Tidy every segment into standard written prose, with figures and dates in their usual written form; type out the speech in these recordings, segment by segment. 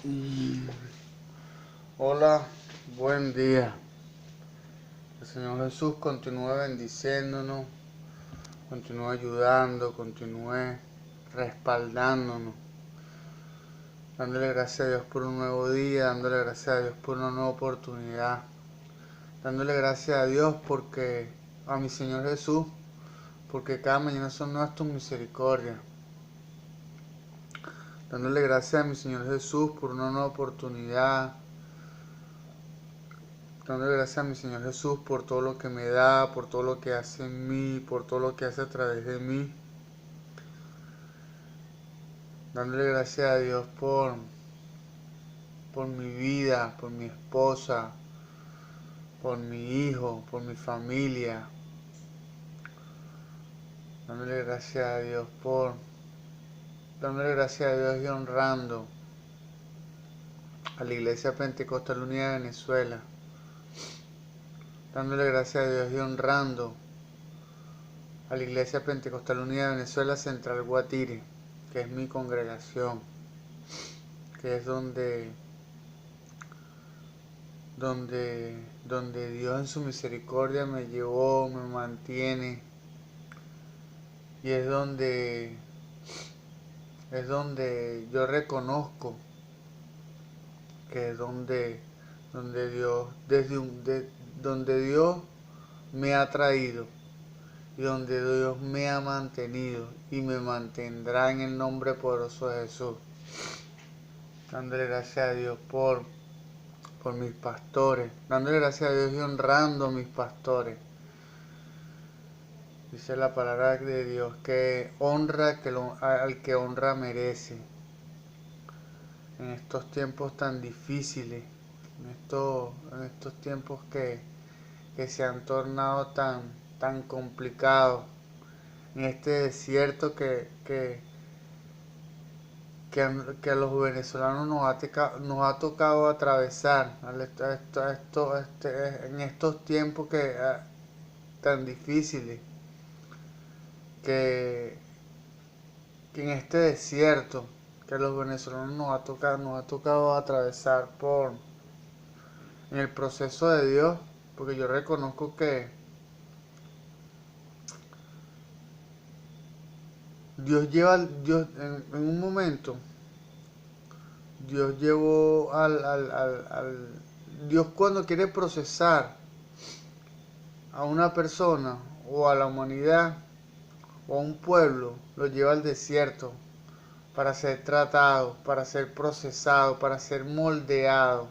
Mm, Hola, buen día. El Señor Jesús continúe bendiciéndonos, continúe ayudando, continúe respaldándonos, dándole gracias a Dios por un nuevo día, dándole gracias a Dios por una nueva oportunidad, dándole gracias a Dios porque a mi Señor Jesús, porque cada mañana son nuevas tus misericordias, dándole gracias a mi Señor Jesús por una nueva oportunidad. Dándole gracias a mi Señor Jesús por todo lo que me da, por todo lo que hace en mí, por todo lo que hace a través de mí. Dándole gracias a Dios por mi vida, por mi esposa, por mi hijo, por mi familia. Dándole gracias a Dios dándole gracias a Dios y honrando a la Iglesia Pentecostal Unida de Venezuela. Dándole gracias a Dios y honrando a la Iglesia Pentecostal Unida de Venezuela Central Guatire, que es mi congregación, que es donde Dios en su misericordia me llevó, me mantiene, y es donde yo reconozco que es donde Dios, donde Dios me ha traído y donde Dios me ha mantenido y me mantendrá en el nombre poderoso de Jesús. Dándole gracias a Dios por mis pastores, dándole gracias a Dios y honrando a mis pastores. Dice la palabra de Dios que honra al que honra merece. En estos tiempos tan difíciles, en estos tiempos que se han tornado tan complicados, en este desierto que a los venezolanos nos ha tocado atravesar en estos tiempos tan difíciles, que en este desierto que a los venezolanos nos ha tocado atravesar en el proceso de Dios, porque yo reconozco que Dios en un momento, Dios llevó Dios cuando quiere procesar a una persona o a la humanidad o a un pueblo, lo lleva al desierto para ser tratado, para ser procesado, para ser moldeado.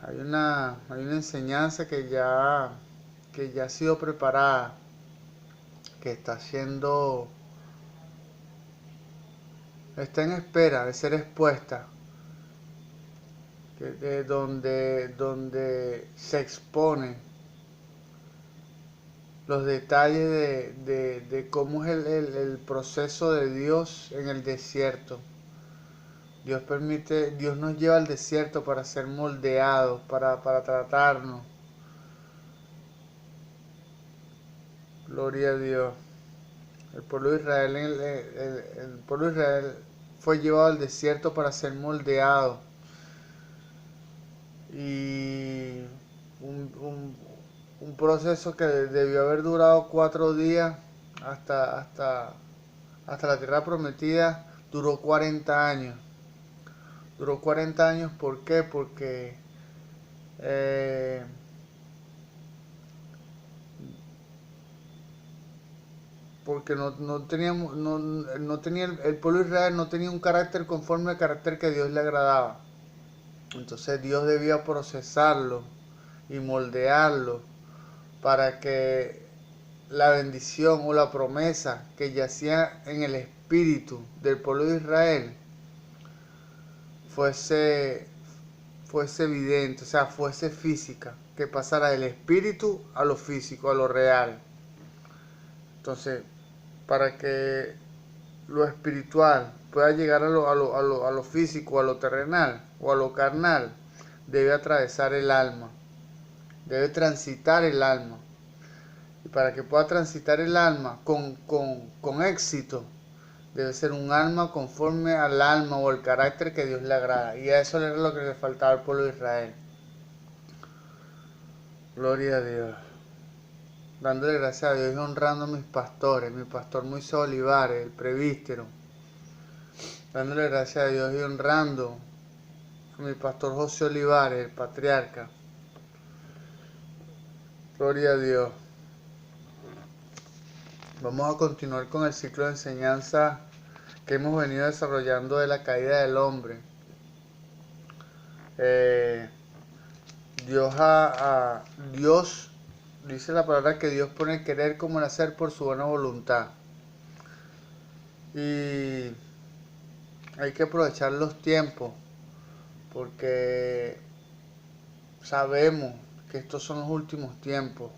Hay una enseñanza que ya ha sido preparada, que está en espera de ser expuesta, donde se expone los detalles de cómo es el proceso de Dios en el desierto. Dios nos lleva al desierto para ser moldeados, para tratarnos. Gloria a Dios. El pueblo de Israel, el pueblo de Israel fue llevado al desierto para ser moldeado. Y un proceso que debió haber durado 4 días hasta la tierra prometida, duró 40 años. Duró 40 años, ¿por qué? Eh, porque no teníamos, no tenía el pueblo de Israel no tenía un carácter conforme al carácter que Dios le agradaba. Entonces Dios debía procesarlo y moldearlo para que la bendición o la promesa que yacía en el espíritu del pueblo de Israel fuese evidente, o sea, fuese física, que pasara del espíritu a lo físico, a lo real. Entonces, para que lo espiritual pueda llegar a lo físico, a lo terrenal o a lo carnal, debe atravesar el alma, debe transitar el alma. Y para que pueda transitar el alma con éxito, Debe ser un alma conforme al alma o el carácter que Dios le agrada. Y a eso era lo que le faltaba al pueblo de Israel. Gloria a Dios. Dándole gracias a Dios y honrando a mis pastores, mi pastor Moisés Olivares, el presbítero. Dándole gracias a Dios y honrando a mi pastor José Olivares, el patriarca. Gloria a Dios. Vamos a continuar con el ciclo de enseñanza que hemos venido desarrollando de la caída del hombre. Dios, dice la palabra que Dios pone el querer como el hacer por su buena voluntad. Y hay que aprovechar los tiempos porque sabemos que estos son los últimos tiempos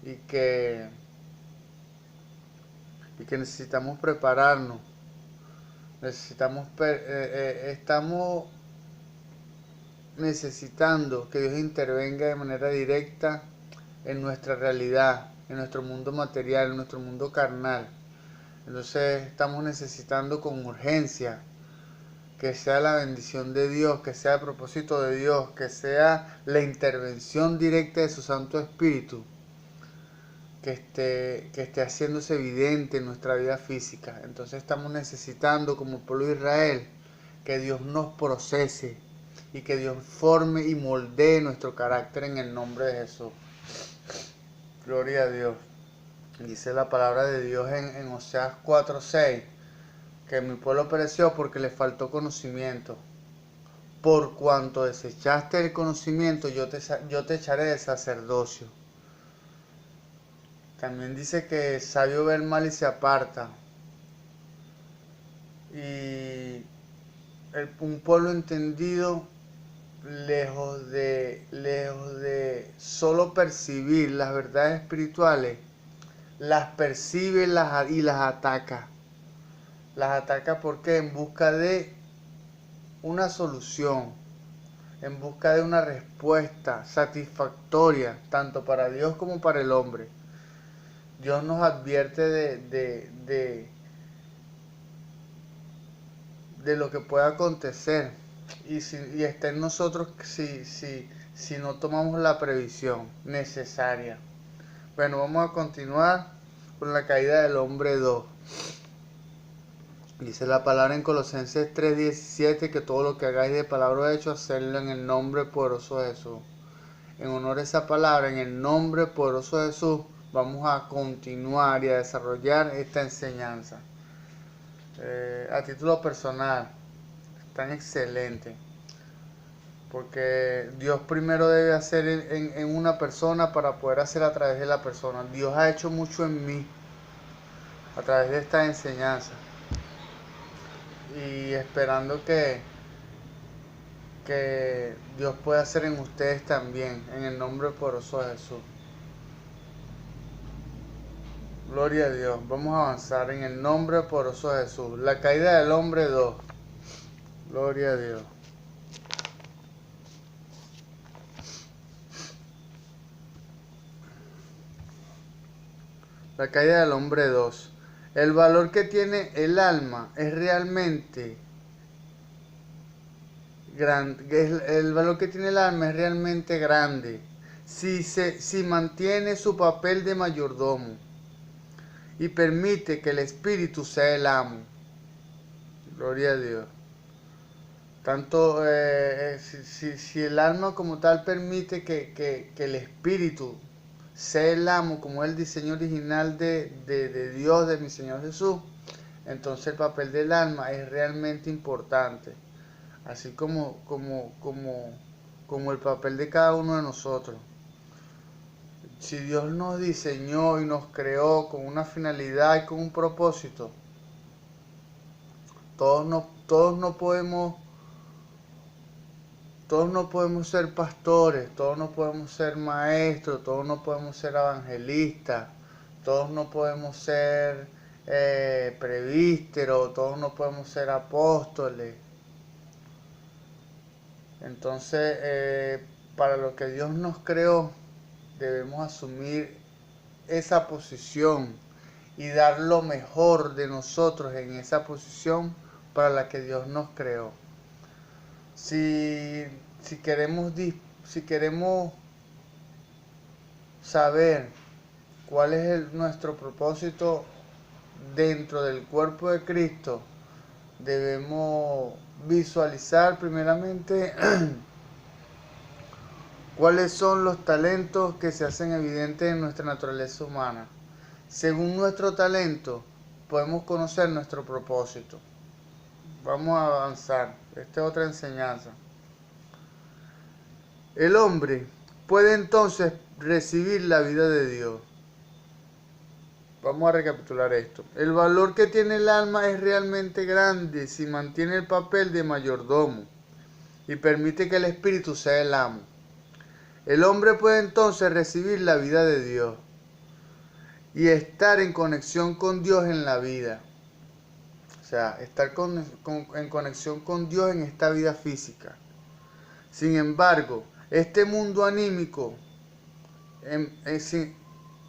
y que necesitamos prepararnos. Estamos necesitando que Dios intervenga de manera directa en nuestra realidad, en nuestro mundo material, en nuestro mundo carnal. Entonces estamos necesitando con urgencia que sea la bendición de Dios, que sea el propósito de Dios, que sea la intervención directa de su Santo Espíritu, que esté haciéndose evidente en nuestra vida física. Entonces estamos necesitando como pueblo de Israel que Dios nos procese y que Dios forme y moldee nuestro carácter en el nombre de Jesús. Gloria a Dios. Dice la palabra de Dios en Oseas 4:6, que mi pueblo pereció porque le faltó conocimiento. Por cuanto desechaste el conocimiento, yo te echaré del sacerdocio. También dice que sabio ve el mal y se aparta. Y un pueblo entendido, lejos de solo percibir las verdades espirituales, las percibe y las ataca. Las ataca porque en busca de una solución, en busca de una respuesta satisfactoria, tanto para Dios como para el hombre. Dios nos advierte de lo que pueda acontecer y está en nosotros si no tomamos la previsión necesaria. Bueno, vamos a continuar con la caída del hombre 2. Dice la palabra en Colosenses 3:17 que todo lo que hagáis de palabra o hecho, hacerlo en el nombre poderoso de Jesús. En honor a esa palabra, en el nombre poderoso de Jesús, vamos a continuar y a desarrollar esta enseñanza. A título personal, tan excelente. Porque Dios primero debe hacer en una persona para poder hacer a través de la persona. Dios ha hecho mucho en mí a través de esta enseñanza. Y esperando que Dios pueda hacer en ustedes también, en el nombre poderoso de Jesús. Gloria a Dios. Vamos a avanzar en el nombre poderoso de Jesús. La caída del hombre 2. Gloria a Dios. La caída del hombre 2. El valor que tiene el alma es realmente grande. El valor que tiene el alma es realmente grande si mantiene su papel de mayordomo y permite que el espíritu sea el amo. Gloria a Dios. Tanto si el alma como tal permite que el espíritu sea el amo, como es el diseño original de Dios, de mi Señor Jesús, entonces el papel del alma es realmente importante, así como el papel de cada uno de nosotros. Si Dios nos diseñó y nos creó con una finalidad y con un propósito, todos no podemos ser pastores, todos no podemos ser maestros, todos no podemos ser evangelistas, todos no podemos ser presbíteros, todos no podemos ser apóstoles. Entonces, para lo que Dios nos creó, debemos asumir esa posición y dar lo mejor de nosotros en esa posición para la que Dios nos creó. Si queremos saber cuál es nuestro propósito dentro del cuerpo de Cristo, debemos visualizar primeramente cuáles son los talentos que se hacen evidentes en nuestra naturaleza humana. Según nuestro talento, podemos conocer nuestro propósito. Vamos a avanzar. Esta es otra enseñanza. El hombre puede entonces recibir la vida de Dios. Vamos a recapitular esto. El valor que tiene el alma es realmente grande si mantiene el papel de mayordomo y permite que el espíritu sea el amo. El hombre puede entonces recibir la vida de Dios y estar en conexión con Dios en la vida. O sea, estar en conexión con Dios en esta vida física. Sin embargo, este mundo anímico,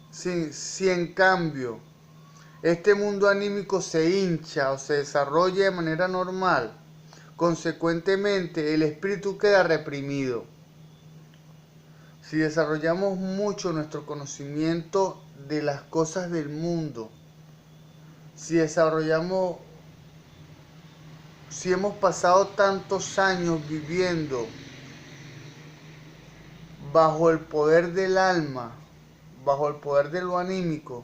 si en cambio este mundo anímico se hincha o se desarrolla de manera normal, consecuentemente el espíritu queda reprimido. Si desarrollamos mucho nuestro conocimiento de las cosas del mundo, si hemos pasado tantos años viviendo bajo el poder del alma, bajo el poder de lo anímico,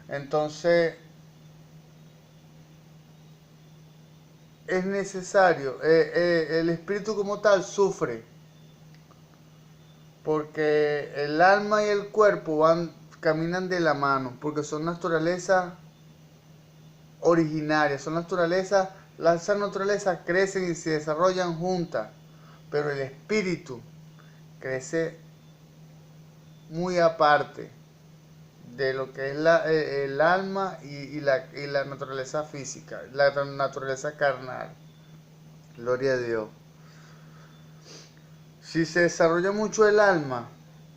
entonces es necesario, el espíritu como tal sufre, porque el alma y el cuerpo caminan de la mano, porque son naturalezas originarias, esas naturalezas crecen y se desarrollan juntas, pero el espíritu crece muy aparte de lo que es el alma y la naturaleza física, la naturaleza carnal. Gloria a Dios. Si se desarrolla mucho el alma,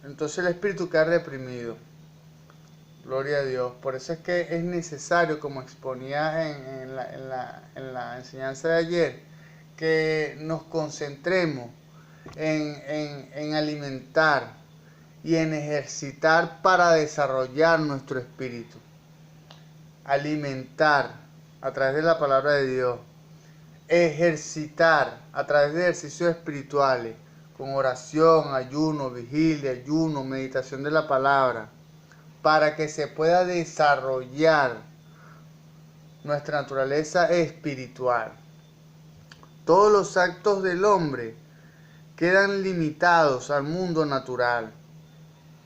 entonces el espíritu queda reprimido. Gloria a Dios. Por eso es que es necesario, como exponía en la enseñanza de ayer, que nos concentremos en alimentar y en ejercitar para desarrollar nuestro espíritu. Alimentar a través de la palabra de Dios. Ejercitar a través de ejercicios espirituales, con oración, ayuno, vigilia, meditación de la palabra, para que se pueda desarrollar nuestra naturaleza espiritual. Todos los actos del hombre quedan limitados al mundo natural.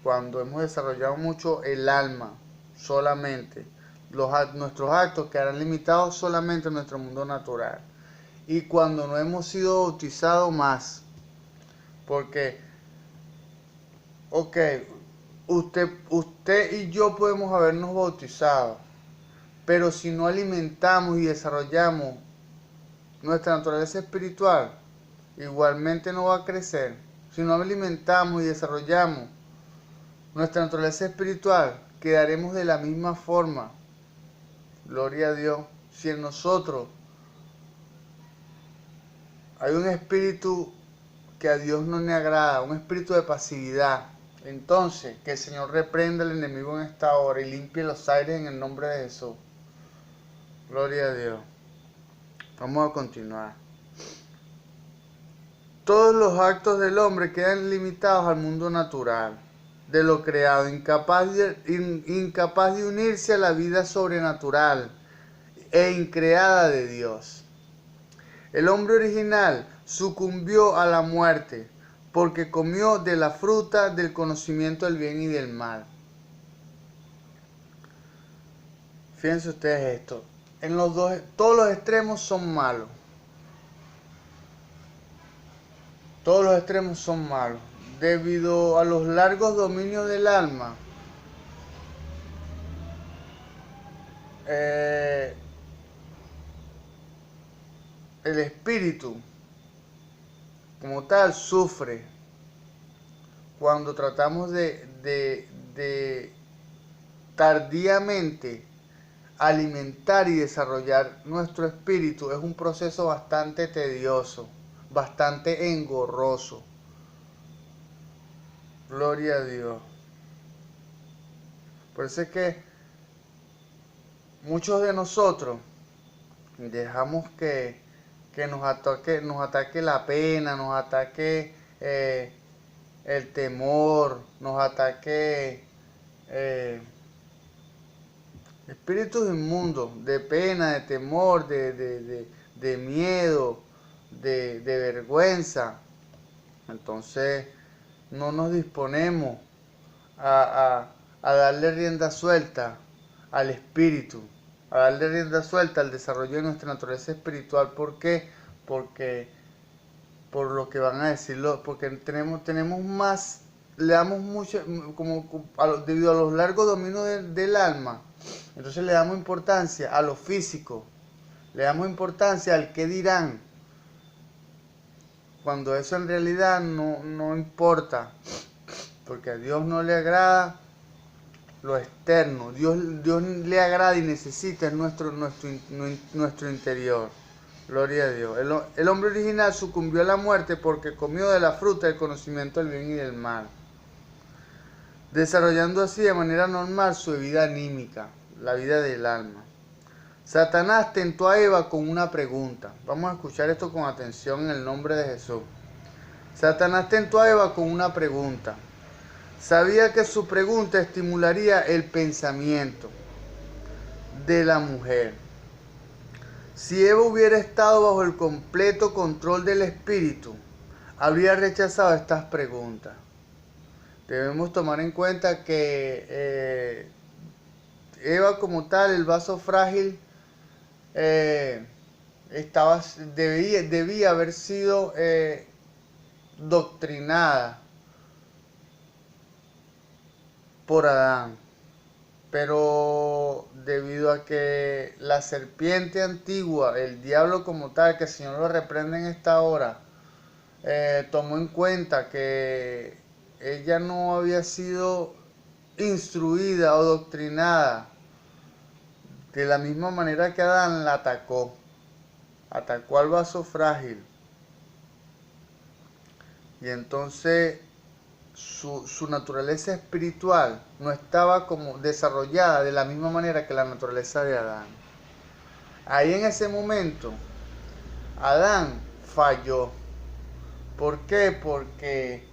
Cuando hemos desarrollado mucho el alma solamente, nuestros actos quedarán limitados solamente a nuestro mundo natural. Y cuando no hemos sido bautizados más, porque, usted y yo podemos habernos bautizado, pero si no alimentamos y desarrollamos nuestra naturaleza espiritual, igualmente no va a crecer. Si no alimentamos y desarrollamos nuestra naturaleza espiritual, quedaremos de la misma forma. Gloria a Dios. Si en nosotros hay un espíritu que a Dios no le agrada, un espíritu de pasividad, entonces que el Señor reprenda al enemigo en esta hora y limpie los aires en el nombre de Jesús. Gloria a Dios. Vamos a continuar. Todos los actos del hombre quedan limitados al mundo natural, de lo creado, incapaz de unirse a la vida sobrenatural e increada de Dios. El hombre original sucumbió a la muerte porque comió de la fruta del conocimiento del bien y del mal. Fíjense ustedes esto. Todos los extremos son malos. Todos los extremos son malos. Debido a los largos dominios del alma, el espíritu como tal sufre cuando tratamos de tardíamente alimentar y desarrollar nuestro espíritu es un proceso bastante tedioso, bastante engorroso. Gloria a Dios. Por eso es que muchos de nosotros dejamos que nos ataque la pena, nos ataque el temor, nos ataque espíritus inmundos de pena, de temor, de miedo, de vergüenza. Entonces no nos disponemos a darle rienda suelta al espíritu, a darle rienda suelta al desarrollo de nuestra naturaleza espiritual. ¿Por qué? Porque por lo que van a decirlo, porque tenemos más, le damos mucho, debido a los largos dominios del alma, entonces le damos importancia a lo físico, le damos importancia al qué dirán, cuando eso en realidad no importa, porque a Dios no le agrada lo externo, Dios le agrada y necesita nuestro interior. Gloria a Dios. El hombre original sucumbió a la muerte porque comió de la fruta del conocimiento del bien y del mal, desarrollando así de manera normal su vida anímica, la vida del alma. Satanás tentó a Eva con una pregunta. Vamos a escuchar esto con atención en el nombre de Jesús. Satanás tentó a Eva con una pregunta. Sabía que su pregunta estimularía el pensamiento de la mujer. Si Eva hubiera estado bajo el completo control del espíritu, habría rechazado estas preguntas. Debemos tomar en cuenta que Eva como tal, el vaso frágil, debía haber sido doctrinada por Adán. Pero debido a que la serpiente antigua, el diablo como tal, que el Señor lo reprende en esta hora, tomó en cuenta que ella no había sido instruida o doctrinada de la misma manera que Adán, la atacó al vaso frágil, y entonces su naturaleza espiritual no estaba como desarrollada de la misma manera que la naturaleza de Adán. Ahí en ese momento Adán falló. ¿Por qué? Porque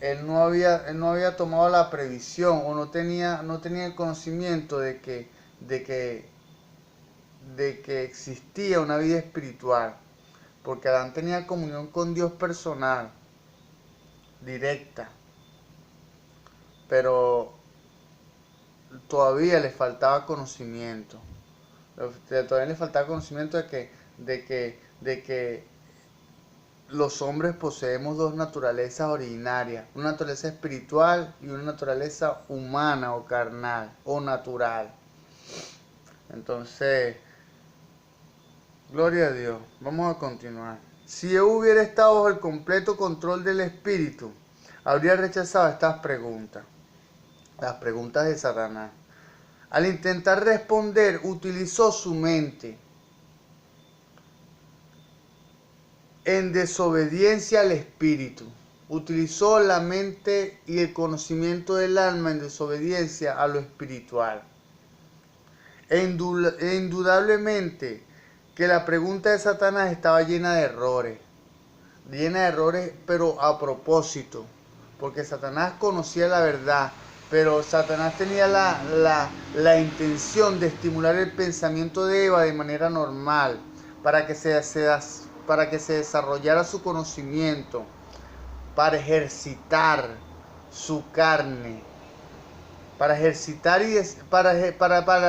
él no había tomado la previsión, o no tenía el conocimiento de que existía una vida espiritual, porque Adán tenía comunión con Dios personal, directa, pero todavía le faltaba conocimiento. Todavía le faltaba conocimiento de que los hombres poseemos dos naturalezas originarias, una naturaleza espiritual y una naturaleza humana o carnal o natural. Entonces, gloria a Dios. Vamos a continuar. Si yo hubiera estado bajo el completo control del espíritu, habría rechazado estas preguntas, las preguntas de Satanás. Al intentar responder, utilizó su mente en desobediencia al espíritu. Utilizó la mente y el conocimiento del alma en desobediencia a lo espiritual. E indudablemente que la pregunta de Satanás estaba llena de errores, pero a propósito, porque Satanás conocía la verdad, pero Satanás tenía la intención de estimular el pensamiento de Eva de manera normal, para que se desarrollara su conocimiento, para ejercitar su carne, para ejercitar y para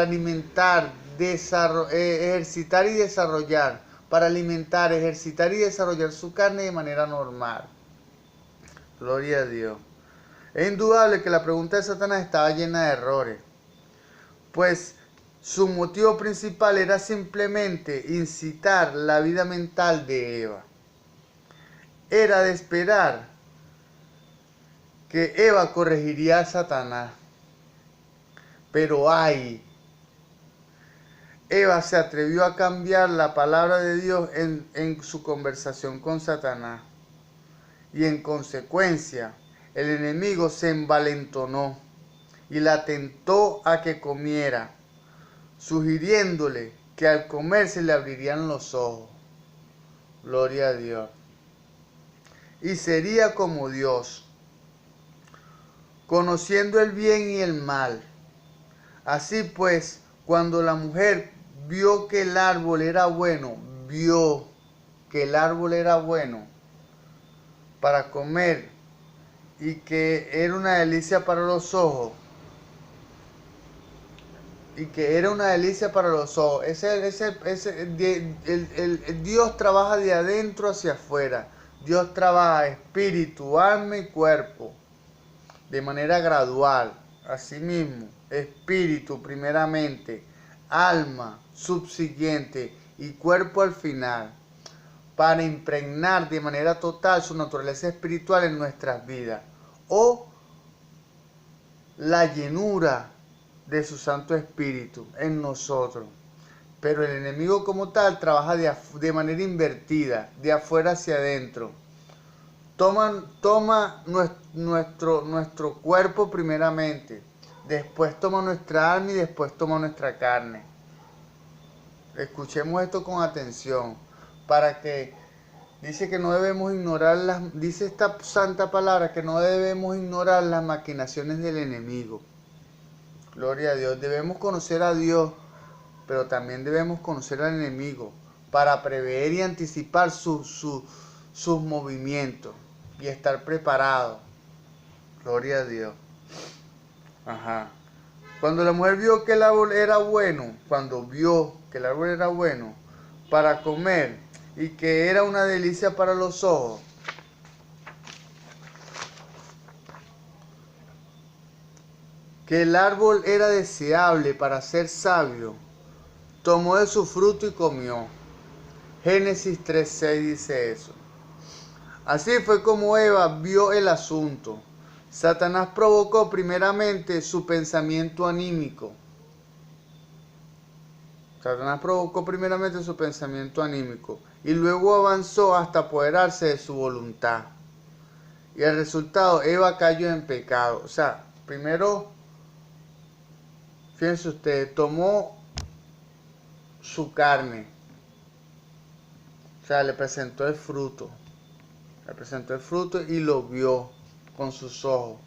alimentar, ejercitar y desarrollar, para alimentar, ejercitar y desarrollar su carne de manera normal. Gloria a Dios. Es indudable que la pregunta de Satanás estaba llena de errores, pues su motivo principal era simplemente incitar la vida mental de Eva. Era de esperar que Eva corregiría a Satanás. Pero Eva se atrevió a cambiar la palabra de Dios en su conversación con Satanás. Y en consecuencia, el enemigo se envalentonó y la tentó a que comiera, sugiriéndole que al comer se le abrirían los ojos. Gloria a Dios. Y sería como Dios, conociendo el bien y el mal. Así pues, cuando la mujer vio que el árbol era bueno, para comer y que era una delicia para los ojos, Dios trabaja de adentro hacia afuera. Dios trabaja espíritu, alma y cuerpo de manera gradual. Asimismo, espíritu primeramente, alma subsiguiente y cuerpo al final, para impregnar de manera total su naturaleza espiritual en nuestras vidas, o la llenura de su Santo Espíritu en nosotros. Pero el enemigo como tal trabaja de manera invertida, de afuera hacia adentro. Toma nuestro cuerpo primeramente, después toma nuestra alma y después toma nuestra carne. Escuchemos esto con atención, para que dice que no debemos ignorar dice esta santa palabra que no debemos ignorar las maquinaciones del enemigo. Gloria a Dios. Debemos conocer a Dios, pero también debemos conocer al enemigo para prever y anticipar sus movimientos y estar preparados. Gloria a Dios. Ajá. Cuando la mujer vio que el árbol era bueno, para comer y que era una delicia para los ojos, que el árbol era deseable para ser sabio, tomó de su fruto y comió. Génesis 3:6 dice eso. Así fue como Eva vio el asunto. Satanás provocó primeramente su pensamiento anímico. Y luego avanzó hasta apoderarse de su voluntad. Y el resultado, Eva cayó en pecado. O sea, primero, fíjense ustedes, tomó su carne. O sea, le presentó el fruto y lo vio con sus ojos.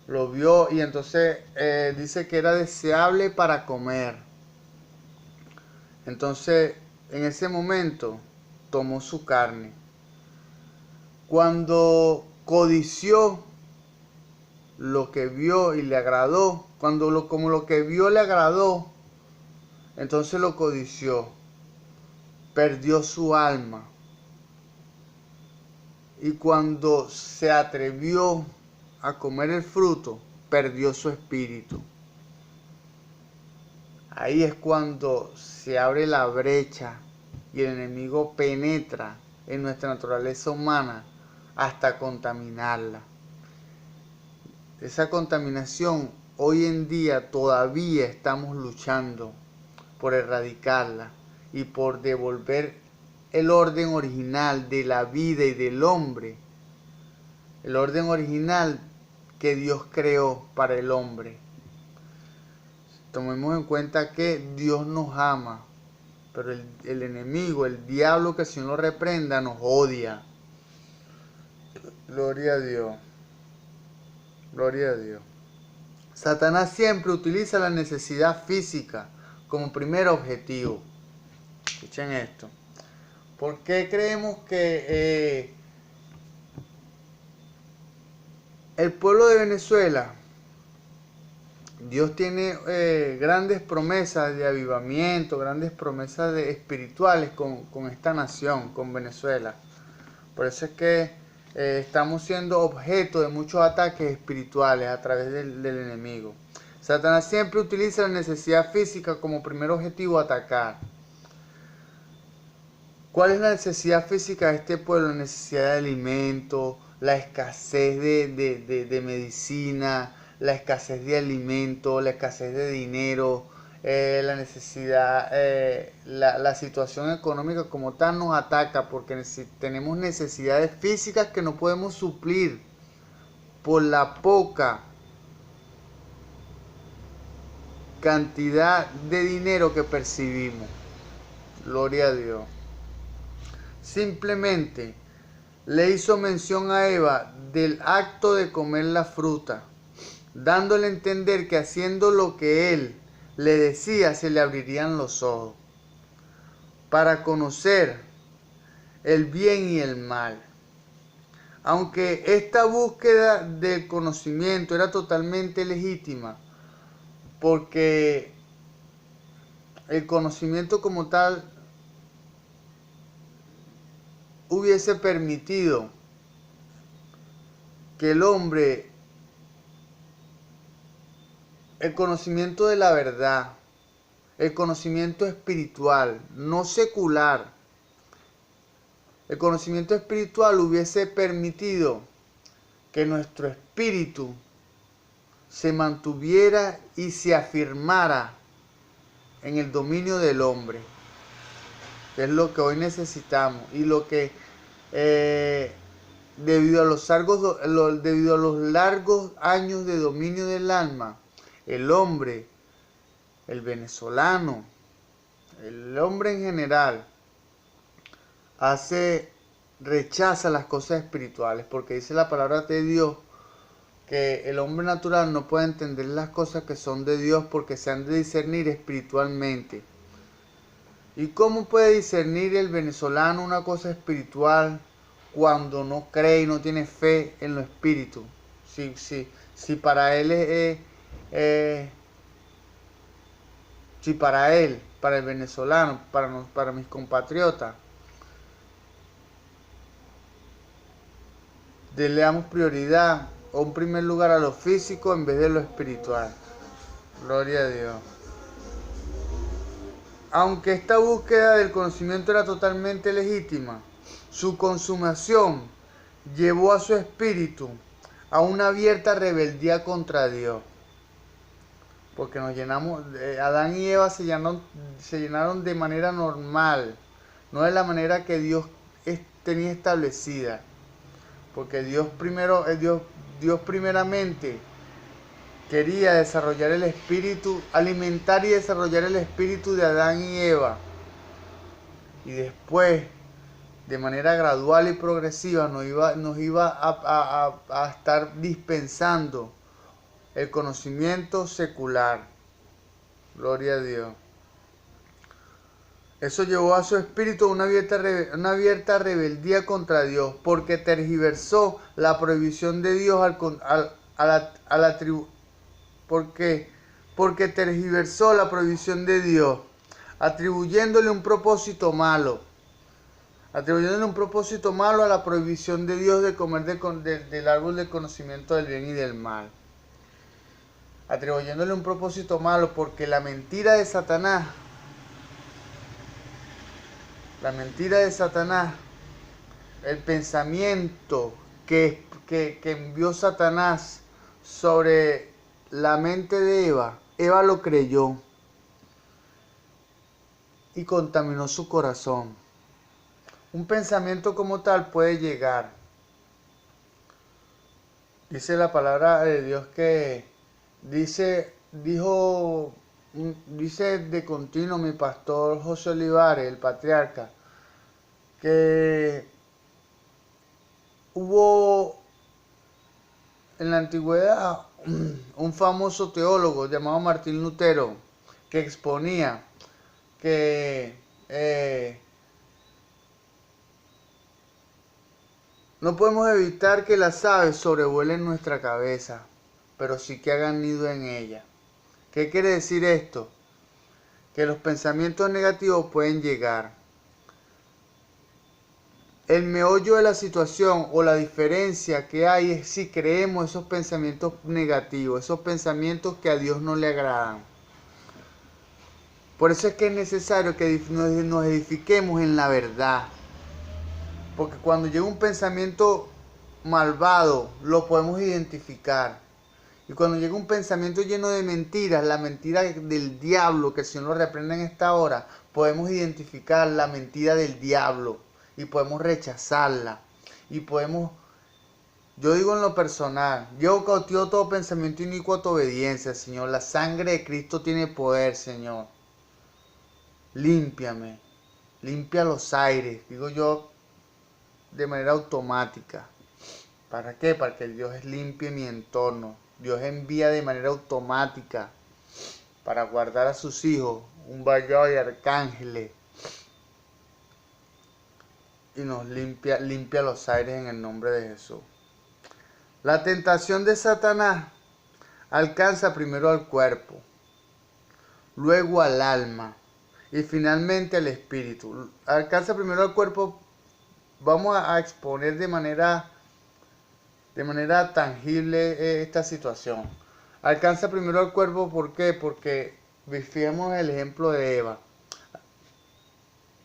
Lo vio y entonces dice que era deseable para comer. Entonces, en ese momento, tomó su carne. Cuando codició lo que vio y le agradó, como lo que vio le agradó, entonces lo codició. Perdió su alma. Y cuando se atrevió a comer el fruto, perdió su espíritu. Ahí es cuando se abre la brecha y el enemigo penetra en nuestra naturaleza humana hasta contaminarla. Esa contaminación hoy en día todavía estamos luchando por erradicarla y por devolver el orden original de la vida y del hombre, el orden original que Dios creó para el hombre. Tomemos en cuenta que Dios nos ama, pero el enemigo, el diablo, que el Señor lo reprenda, nos odia. Gloria a Dios. Gloria a Dios. Satanás siempre utiliza la necesidad física como primer objetivo. Escuchen esto. ¿Por qué creemos que el pueblo de Venezuela, Dios tiene grandes promesas de avivamiento, grandes promesas espirituales con esta nación, con Venezuela? Por eso es que estamos siendo objeto de muchos ataques espirituales a través del enemigo. Satanás siempre utiliza la necesidad física como primer objetivo a atacar. ¿Cuál es la necesidad física de este pueblo? La necesidad de alimento, la escasez de medicina, la escasez de alimento, la escasez de dinero, la necesidad, la situación económica como tal nos ataca porque tenemos necesidades físicas que no podemos suplir por la poca cantidad de dinero que percibimos. Gloria a Dios. Simplemente le hizo mención a Eva del acto de comer la fruta, dándole a entender que haciendo lo que él le decía se le abrirían los ojos para conocer el bien y el mal. Aunque esta búsqueda del conocimiento era totalmente legítima, porque el conocimiento como tal hubiese permitido que el hombre, el conocimiento de la verdad, el conocimiento espiritual, no secular, el conocimiento espiritual hubiese permitido que nuestro espíritu se mantuviera y se afirmara en el dominio del hombre. Es lo que hoy necesitamos y lo que debido a los largos años de dominio del alma, el hombre, el venezolano, el hombre en general, rechaza las cosas espirituales, porque dice la palabra de Dios que el hombre natural no puede entender las cosas que son de Dios porque se han de discernir espiritualmente. ¿Y cómo puede discernir el venezolano una cosa espiritual cuando no cree y no tiene fe en lo espíritu? Si para él para el venezolano, para mis compatriotas, le damos prioridad o un primer lugar a lo físico en vez de lo espiritual. Gloria a Dios. Aunque esta búsqueda del conocimiento era totalmente legítima, su consumación llevó a su espíritu a una abierta rebeldía contra Dios. Porque Adán y Eva se llenaron de manera normal, no de la manera que Dios tenía establecida. Porque Dios primeramente quería desarrollar el espíritu, alimentar y desarrollar el espíritu de Adán y Eva. Y después, de manera gradual y progresiva, nos iba a estar dispensando el conocimiento secular. Gloria a Dios. Eso llevó a su espíritu a una abierta rebeldía contra Dios, porque tergiversó la prohibición de Dios porque tergiversó la prohibición de Dios, atribuyéndole un propósito malo a la prohibición de Dios de comer del árbol del conocimiento del bien y del mal. Atribuyéndole un propósito malo, porque la mentira de Satanás, el pensamiento que envió Satanás sobre la mente de Eva lo creyó y contaminó su corazón. Un pensamiento como tal puede llegar. Dice la palabra de Dios que dice de continuo mi pastor José Olivares, el patriarca, que hubo en la antigüedad un famoso teólogo llamado Martín Lutero que exponía que no podemos evitar que las aves sobrevuelen nuestra cabeza, pero sí que hagan nido en ella. ¿Qué quiere decir esto? Que los pensamientos negativos pueden llegar. El meollo de la situación o la diferencia que hay es si creemos esos pensamientos negativos, esos pensamientos que a Dios no le agradan. Por eso es que es necesario que nos edifiquemos en la verdad. Porque cuando llega un pensamiento malvado, lo podemos identificar. Y cuando llega un pensamiento lleno de mentiras, la mentira del diablo, que el Señor lo reprenda en esta hora, podemos identificar la mentira del diablo y podemos rechazarla. Y podemos, yo digo en lo personal, yo cautivo todo pensamiento inicuo a tu obediencia, Señor. La sangre de Cristo tiene poder, Señor. Límpiame, limpia los aires, digo yo de manera automática. ¿Para qué? Para que Dios limpie mi entorno. Dios envía de manera automática para guardar a sus hijos un vallado de arcángeles y nos limpia los aires en el nombre de Jesús. La tentación de Satanás alcanza primero al cuerpo, luego al alma y finalmente al espíritu. Alcanza primero al cuerpo. Vamos a exponer de manera tangible esta situación. Alcanza primero al cuerpo, ¿por qué? Porque fijemos el ejemplo de Eva.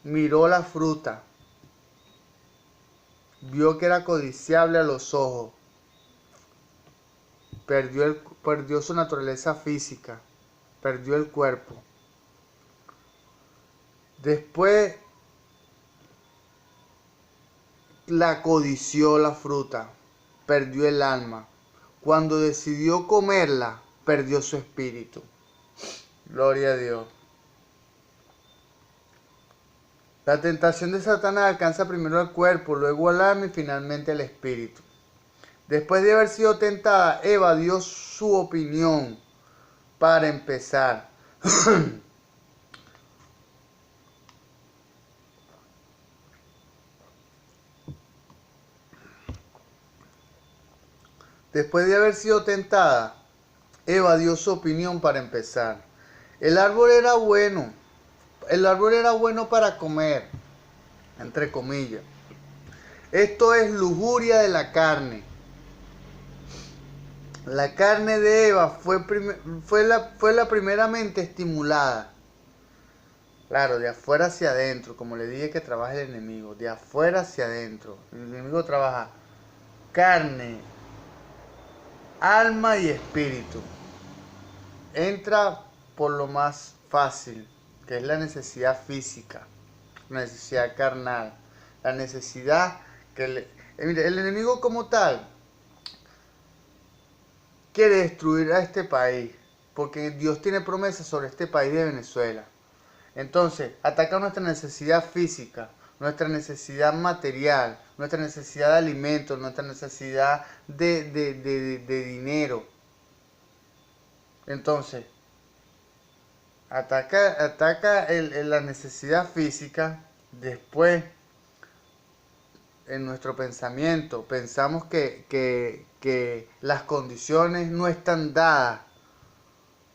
Miró la fruta, vio que era codiciable a los ojos, perdió su naturaleza física, perdió el cuerpo. Después la codició la fruta, perdió el alma. Cuando decidió comerla, perdió su espíritu. Gloria a Dios. La tentación de Satanás alcanza primero al cuerpo, luego al alma y finalmente al espíritu. Después de haber sido tentada, Eva dio su opinión para empezar. Después de haber sido tentada, Eva dio su opinión para empezar. El árbol era bueno. El árbol era bueno para comer, entre comillas. Esto es lujuria de la carne. La carne de Eva fue la primeramente estimulada. Claro, de afuera hacia adentro, como le dije que trabaja el enemigo, de afuera hacia adentro. El enemigo trabaja carne, alma y espíritu. Entra por lo más fácil, que es la necesidad física, la necesidad carnal, la necesidad que el enemigo como tal quiere destruir a este país, porque Dios tiene promesas sobre este país de Venezuela. Entonces, ataca nuestra necesidad física, nuestra necesidad material, nuestra necesidad de alimentos, nuestra necesidad de dinero. Entonces, ataca la necesidad física. Después, en nuestro pensamiento, pensamos que las condiciones no están dadas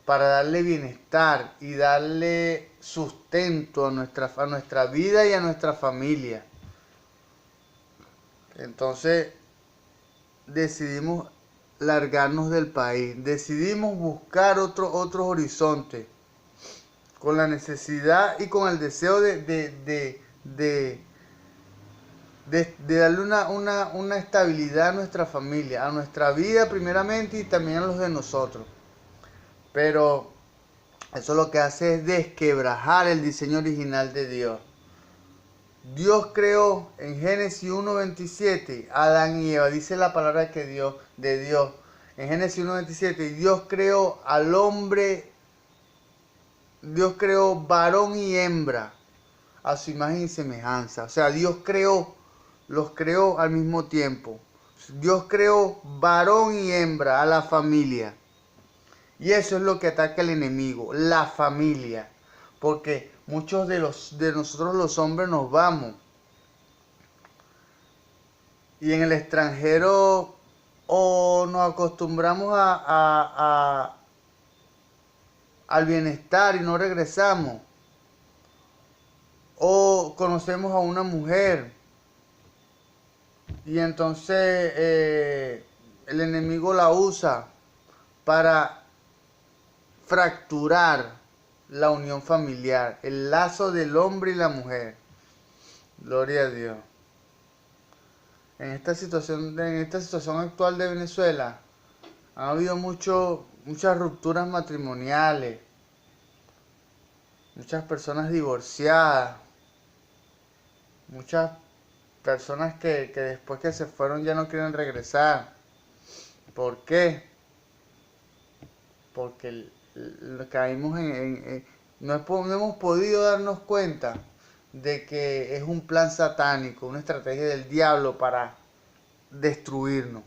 para darle bienestar y darle sustento a nuestra vida y a nuestra familia. Entonces decidimos largarnos del país, decidimos buscar otros horizontes, con la necesidad y con el deseo de darle una estabilidad a nuestra familia, a nuestra vida primeramente y también a los de nosotros. Pero eso lo que hace es desquebrajar el diseño original de Dios. Dios creó en Génesis 1:27 Adán y Eva. Dice la palabra de Dios en Génesis 1:27. Y Dios creó al hombre, Dios creó varón y hembra a su imagen y semejanza. O sea, Dios los creó al mismo tiempo. Dios creó varón y hembra a la familia. Y eso es lo que ataca el enemigo, la familia. Porque muchos de nosotros los hombres nos vamos. Y en el extranjero o nos acostumbramos al bienestar y no regresamos. O conocemos a una mujer y entonces el enemigo la usa para fracturar la unión familiar, el lazo del hombre y la mujer. Gloria a Dios. En esta situación actual de Venezuela, Ha habido muchas rupturas matrimoniales, muchas personas divorciadas, muchas personas que después que se fueron ya no quieren regresar. ¿Por qué? Porque caímos no hemos podido darnos cuenta de que es un plan satánico, una estrategia del diablo para destruirnos.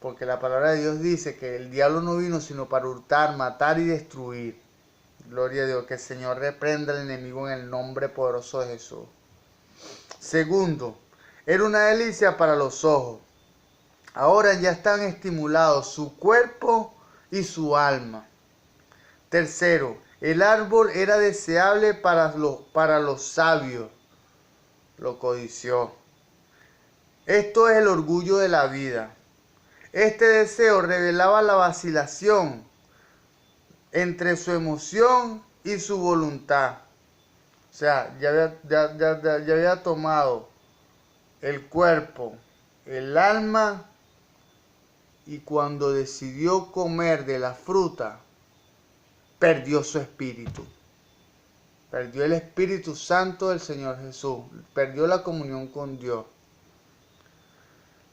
Porque la palabra de Dios dice que el diablo no vino sino para hurtar, matar y destruir. Gloria a Dios, que el Señor reprenda al enemigo en el nombre poderoso de Jesús. Segundo, era una delicia para los ojos. Ahora ya están estimulados su cuerpo y su alma. Tercero, el árbol era deseable para los sabios. Lo codició. Esto es el orgullo de la vida. Este deseo revelaba la vacilación entre su emoción y su voluntad. O sea, ya había tomado el cuerpo, el alma, y cuando decidió comer de la fruta, perdió su espíritu. Perdió el Espíritu Santo del Señor Jesús. Perdió la comunión con Dios.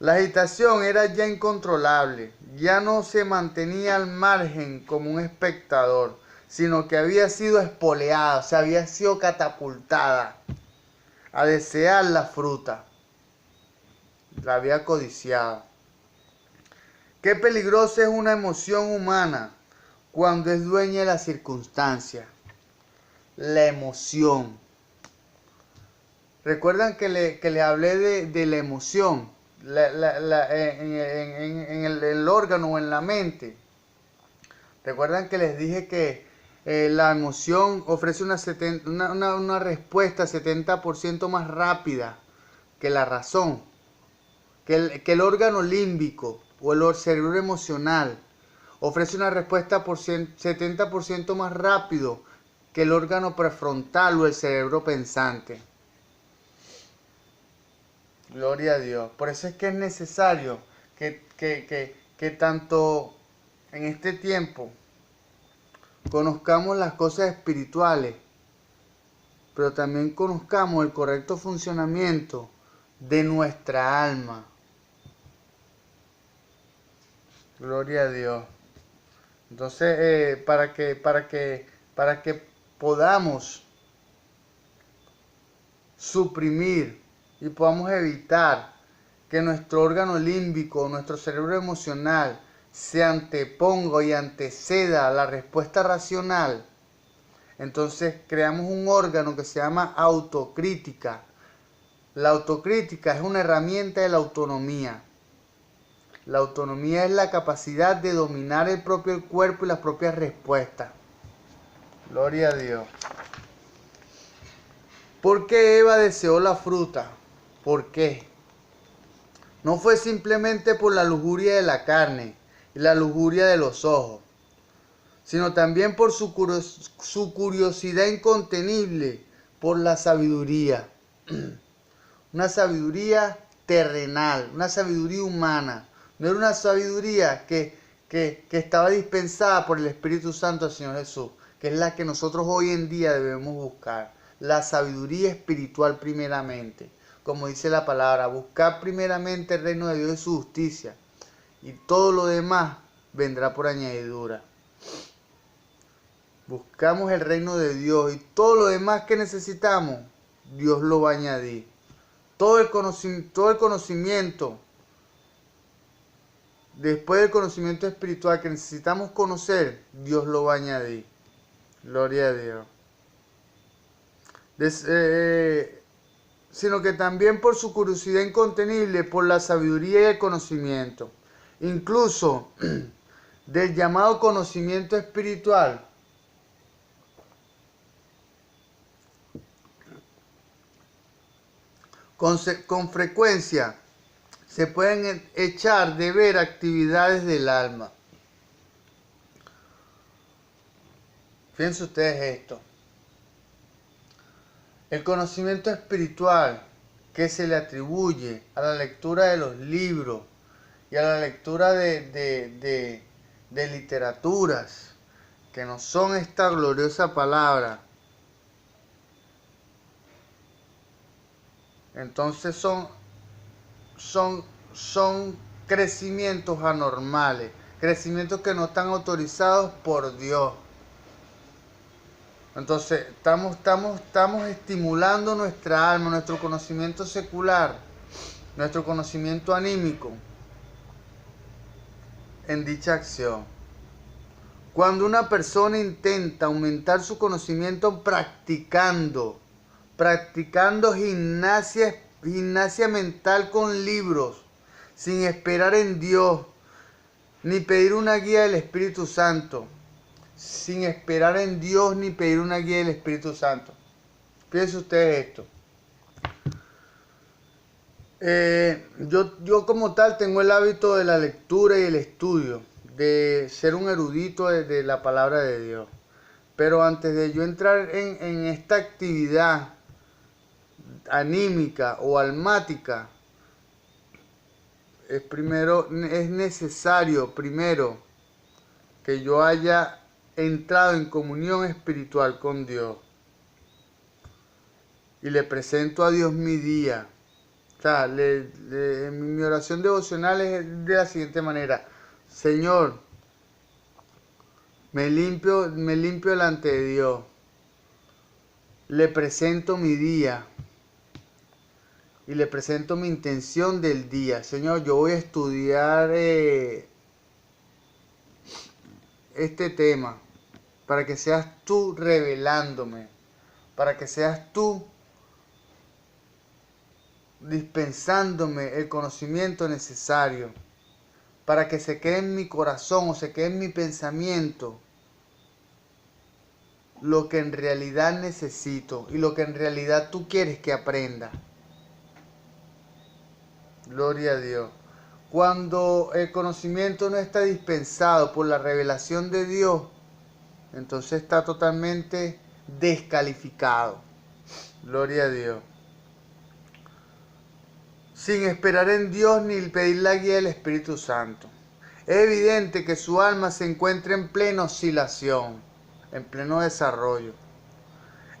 La agitación era ya incontrolable. Ya no se mantenía al margen como un espectador, sino que había sido espoleada, o sea, había sido catapultada a desear la fruta. La había codiciado. Qué peligrosa es una emoción humana cuando es dueña de las circunstancias. La emoción. ¿Recuerdan que le hablé de la emoción? En el órgano o en la mente. ¿Recuerdan que les dije que la emoción ofrece una respuesta 70% más rápida que la razón? Que el órgano límbico o el cerebro emocional ofrece una respuesta por 70% más rápido que el órgano prefrontal o el cerebro pensante. Gloria a Dios. Por eso es que es necesario que tanto en este tiempo conozcamos las cosas espirituales, pero también conozcamos el correcto funcionamiento de nuestra alma. Gloria a Dios. Entonces, para que podamos suprimir y podamos evitar que nuestro órgano límbico, nuestro cerebro emocional, se anteponga y anteceda a la respuesta racional, entonces creamos un órgano que se llama autocrítica. La autocrítica es una herramienta de la autonomía. La autonomía es la capacidad de dominar el propio cuerpo y las propias respuestas. Gloria a Dios. ¿Por qué Eva deseó la fruta? ¿Por qué? No fue simplemente por la lujuria de la carne y la lujuria de los ojos, sino también por su curiosidad incontenible por la sabiduría. Una sabiduría terrenal, una sabiduría humana. No era una sabiduría que estaba dispensada por el Espíritu Santo del Señor Jesús, que es la que nosotros hoy en día debemos buscar. La sabiduría espiritual primeramente. Como dice la palabra, buscar primeramente el reino de Dios y su justicia, y todo lo demás vendrá por añadidura. Buscamos el reino de Dios y todo lo demás que necesitamos, Dios lo va a añadir. Todo el conocimiento, después del conocimiento espiritual que necesitamos conocer, Dios lo va a añadir. Gloria a Dios. Sino que también por su curiosidad incontenible, por la sabiduría y el conocimiento. Incluso del llamado conocimiento espiritual. Con frecuencia se pueden echar de ver actividades del alma. Fíjense ustedes esto. El conocimiento espiritual que se le atribuye a la lectura de los libros y a la lectura de literaturas que no son esta gloriosa palabra, entonces son crecimientos anormales, crecimientos que no están autorizados por Dios. Entonces estamos estimulando nuestra alma, nuestro conocimiento secular, nuestro conocimiento anímico en dicha acción. Cuando una persona intenta aumentar su conocimiento practicando gimnasia mental con libros, sin esperar en Dios, ni pedir una guía del Espíritu Santo, sin esperar en Dios ni pedir una guía del Espíritu Santo. Fíjense ustedes esto. Yo como tal tengo el hábito de la lectura y el estudio, de ser un erudito de la palabra de Dios. Pero antes de yo entrar en esta actividad anímica o almática, es necesario primero que yo haya entrado en comunión espiritual con Dios y le presento a Dios mi día. O sea, mi oración devocional es de la siguiente manera: Señor, me limpio delante de Dios, le presento mi día y le presento mi intención del día. Señor, yo voy a estudiar este tema para que seas tú revelándome, para que seas tú dispensándome el conocimiento necesario, para que se quede en mi corazón o se quede en mi pensamiento lo que en realidad necesito y lo que en realidad tú quieres que aprenda. Gloria a Dios. Cuando el conocimiento no está dispensado por la revelación de Dios, entonces está totalmente descalificado. Gloria a Dios. Sin esperar en Dios ni pedir la guía del Espíritu Santo. Es evidente que su alma se encuentra en plena oscilación, en pleno desarrollo.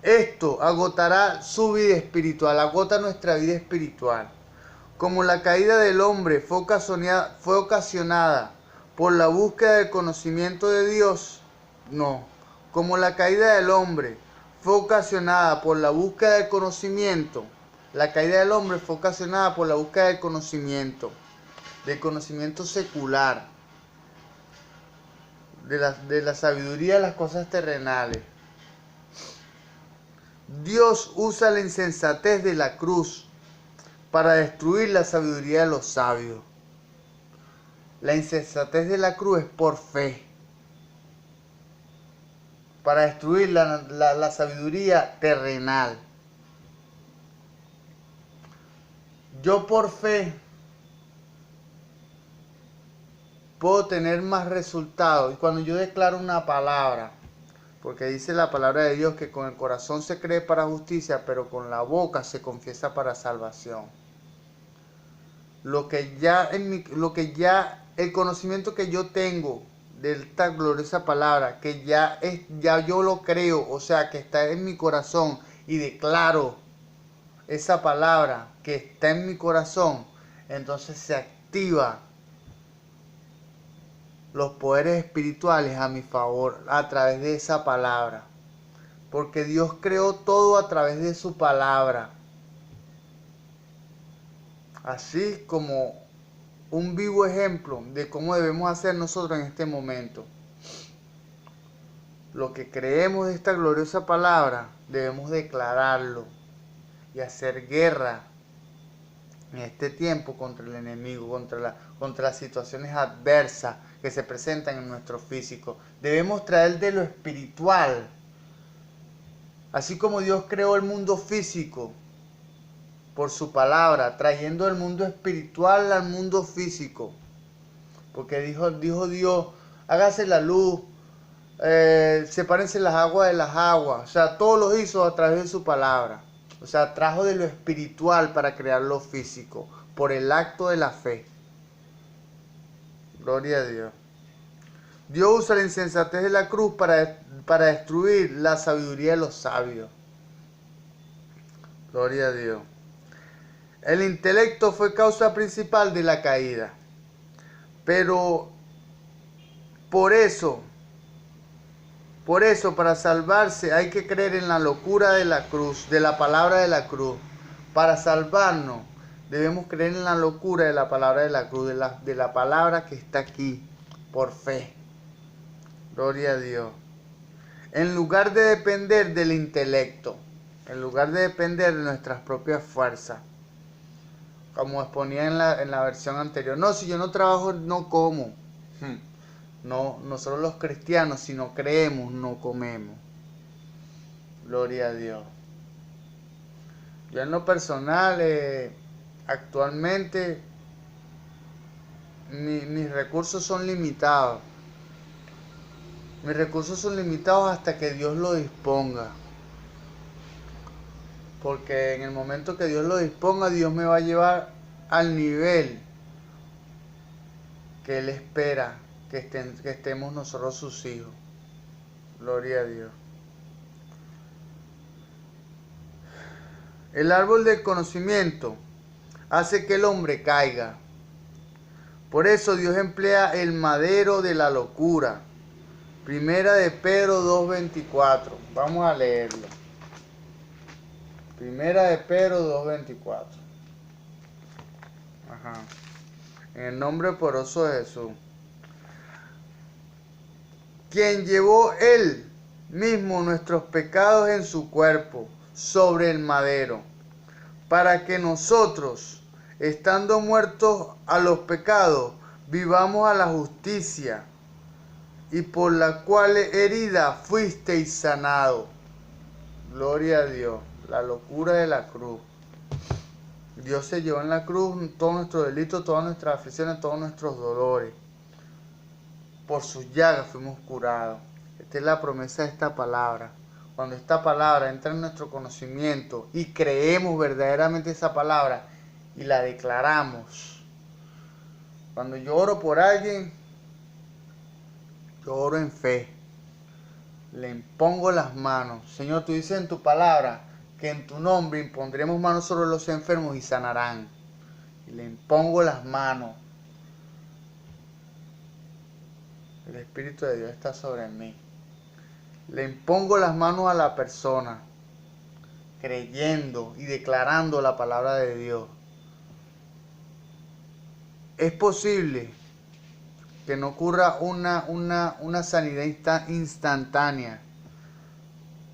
Esto agotará su vida espiritual, agota nuestra vida espiritual. Como la caída del hombre fue ocasionada por la búsqueda del conocimiento de Dios, no. Como la caída del hombre fue ocasionada por la búsqueda del conocimiento, la caída del hombre fue ocasionada por la búsqueda del conocimiento secular, de la sabiduría de las cosas terrenales. Dios usa la insensatez de la cruz para destruir la sabiduría de los sabios. La insensatez de la cruz es por fe, para destruir la sabiduría terrenal. Yo por fe puedo tener más resultados. Y cuando yo declaro una palabra, porque dice la palabra de Dios que con el corazón se cree para justicia, pero con la boca se confiesa para salvación. El conocimiento que yo tengo de esta gloriosa palabra, que ya yo lo creo, o sea, que está en mi corazón, y declaro esa palabra que está en mi corazón, entonces se activa los poderes espirituales a mi favor a través de esa palabra, porque Dios creó todo a través de su palabra, así como un vivo ejemplo de cómo debemos hacer nosotros en este momento. Lo que creemos de esta gloriosa palabra debemos declararlo y hacer guerra en este tiempo contra el enemigo, contra las situaciones adversas que se presentan en nuestro físico. Debemos traer de lo espiritual, así como Dios creó el mundo físico por su palabra, trayendo el mundo espiritual al mundo físico, porque dijo Dios: hágase la luz, sepárense las aguas de las aguas. O sea, todo lo hizo a través de su palabra. O sea, trajo de lo espiritual para crear lo físico, por el acto de la fe. Gloria a Dios. Dios usa la insensatez de la cruz para destruir la sabiduría de los sabios. Gloria a Dios. El intelecto fue causa principal de la caída. Pero por eso, para salvarse hay que creer en la locura de la cruz, de la palabra de la cruz. Para salvarnos debemos creer en la locura de la palabra de la cruz, de la palabra que está aquí, por fe. Gloria a Dios. En lugar de depender del intelecto, en lugar de depender de nuestras propias fuerzas, como exponía en la versión anterior. No, si yo no trabajo, no como. No, nosotros los cristianos, si no creemos, no comemos. Gloria a Dios. Yo en lo personal, actualmente, mis recursos son limitados. Mis recursos son limitados hasta que Dios lo disponga. Porque en el momento que Dios lo disponga, Dios me va a llevar al nivel que Él espera que estemos nosotros sus hijos. Gloria a Dios. El árbol del conocimiento hace que el hombre caiga. Por eso Dios emplea el madero de la locura. Primera de Pedro 2:24. Vamos a leerlo. Primera de Pedro 2:24. Ajá. En el nombre poderoso de Jesús. Quien llevó él mismo nuestros pecados en su cuerpo sobre el madero, para que nosotros, estando muertos a los pecados, vivamos a la justicia, y por la cual herida fuisteis sanado. Gloria a Dios. La locura de la cruz. Dios se llevó en la cruz todos nuestros delitos, todas nuestras aflicciones, todos nuestros dolores. Por sus llagas fuimos curados. Esta es la promesa de esta palabra. Cuando esta palabra entra en nuestro conocimiento y creemos verdaderamente esa palabra y la declaramos. Cuando yo oro por alguien, yo oro en fe. Le impongo las manos. Señor, tú dices en tu palabra que en tu nombre impondremos manos sobre los enfermos y sanarán. Y le impongo las manos. El Espíritu de Dios está sobre mí. Le impongo las manos a la persona, creyendo y declarando la palabra de Dios. Es posible que no ocurra una sanidad instantánea,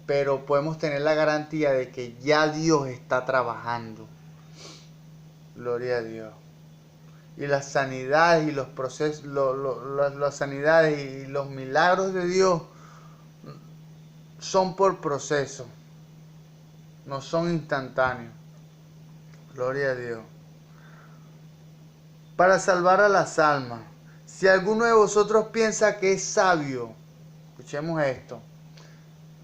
pero podemos tener la garantía de que ya Dios está trabajando. Gloria a Dios. Y las sanidades y los procesos, las sanidades y los milagros de Dios son por proceso, no son instantáneos. Gloria a Dios. Para salvar a las almas. Si alguno de vosotros piensa que es sabio, escuchemos esto.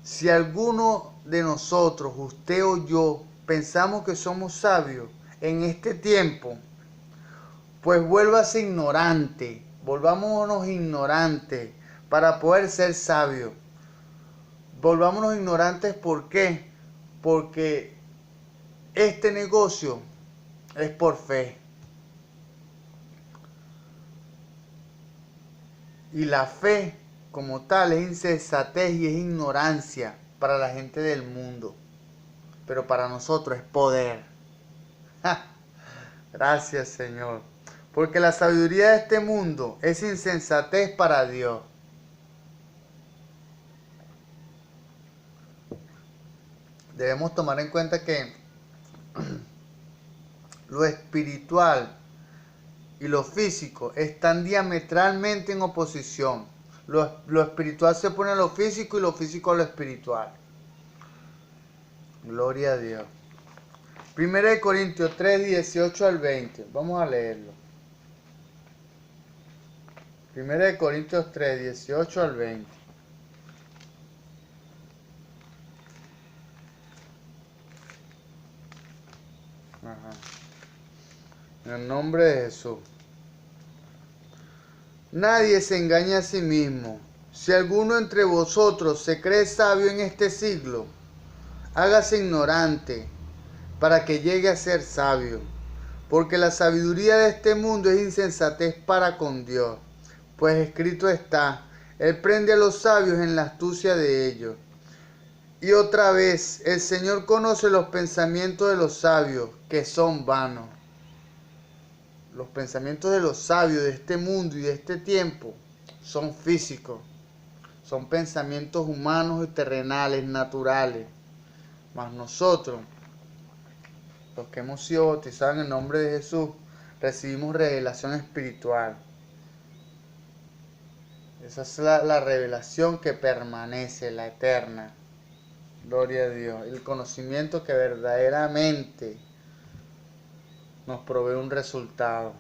Si alguno de nosotros, usted o yo, pensamos que somos sabios en este tiempo, pues vuélvase ignorante, volvámonos ignorantes para poder ser sabios. Volvámonos ignorantes, ¿por qué? Porque este negocio es por fe. Y la fe como tal es insensatez y es ignorancia para la gente del mundo. Pero para nosotros es poder. ¡Ja! Gracias, Señor. Porque la sabiduría de este mundo es insensatez para Dios. Debemos tomar en cuenta que lo espiritual y lo físico están diametralmente en oposición. Lo espiritual se opone a lo físico y lo físico a lo espiritual. Gloria a Dios. 1 Corintios 3, 18 al 20. Vamos a leerlo. 1 Corintios 3, 18 al 20. Ajá. En el nombre de Jesús. Nadie se engaña a sí mismo. Si alguno entre vosotros se cree sabio en este siglo, hágase ignorante para que llegue a ser sabio. Porque la sabiduría de este mundo es insensatez para con Dios. Pues escrito está, Él prende a los sabios en la astucia de ellos. Y otra vez, el Señor conoce los pensamientos de los sabios, que son vanos. Los pensamientos de los sabios de este mundo y de este tiempo son físicos. Son pensamientos humanos y terrenales, naturales. Mas nosotros, los que hemos sido bautizados en el nombre de Jesús, recibimos revelación espiritual. Esa es la revelación que permanece, la eterna. Gloria a Dios. El conocimiento que verdaderamente nos provee un resultado.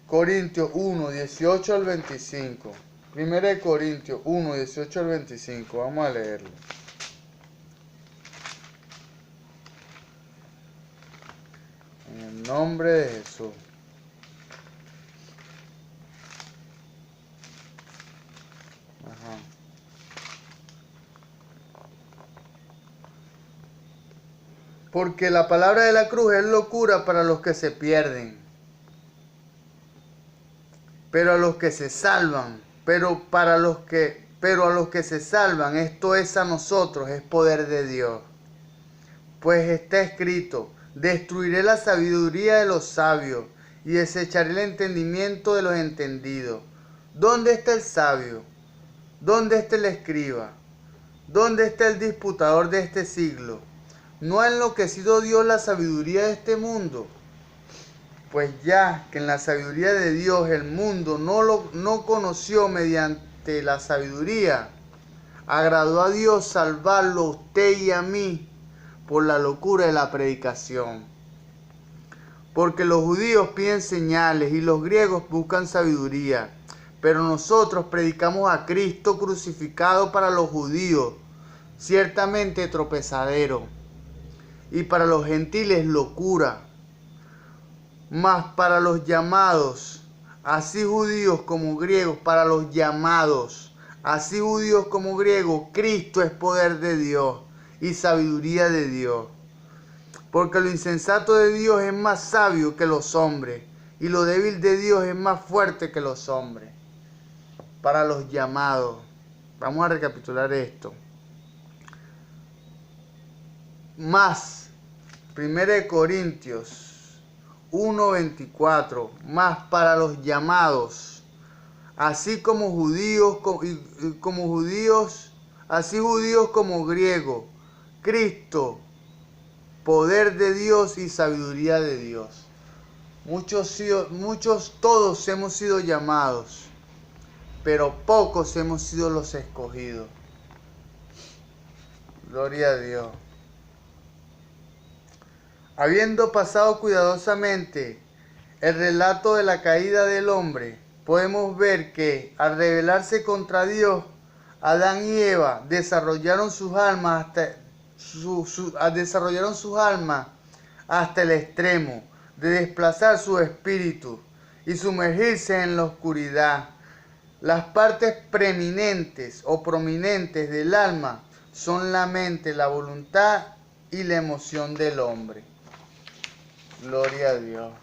Corintios 1, 18 al 25. Primera de Corintios 1, 18 al 25. Vamos a leerlo. En el nombre de Jesús. Ajá. Porque la palabra de la cruz es locura para los que se pierden, pero a los que se salvan, pero a los que se salvan, esto es a nosotros, es poder de Dios. Pues está escrito, destruiré la sabiduría de los sabios y desecharé el entendimiento de los entendidos. ¿Dónde está el sabio? ¿Dónde está el escriba? ¿Dónde está el disputador de este siglo? ¿No ha enloquecido Dios la sabiduría de este mundo? Pues ya que en la sabiduría de Dios el mundo no conoció mediante la sabiduría, agradó a Dios salvarlo a usted y a mí por la locura de la predicación. Porque los judíos piden señales y los griegos buscan sabiduría, pero nosotros predicamos a Cristo crucificado para los judíos, ciertamente tropezadero, y para los gentiles locura, mas para los llamados, así judíos como griegos, para los llamados, así judíos como griegos, Cristo es poder de Dios y sabiduría de Dios. Porque lo insensato de Dios es más sabio que los hombres, y lo débil de Dios es más fuerte que los hombres. Para los llamados, vamos a recapitular esto. Más, 1 Corintios 1:24, más para los llamados, así como judíos así judíos como griegos, Cristo, poder de Dios y sabiduría de Dios. Todos hemos sido llamados, pero pocos hemos sido los escogidos. Gloria a Dios. Habiendo pasado cuidadosamente el relato de la caída del hombre, podemos ver que al rebelarse contra Dios, Adán y Eva desarrollaron sus almas hasta el extremo de desplazar su espíritu y sumergirse en la oscuridad. Las partes preeminentes o prominentes del alma son la mente, la voluntad y la emoción del hombre. Gloria a Dios.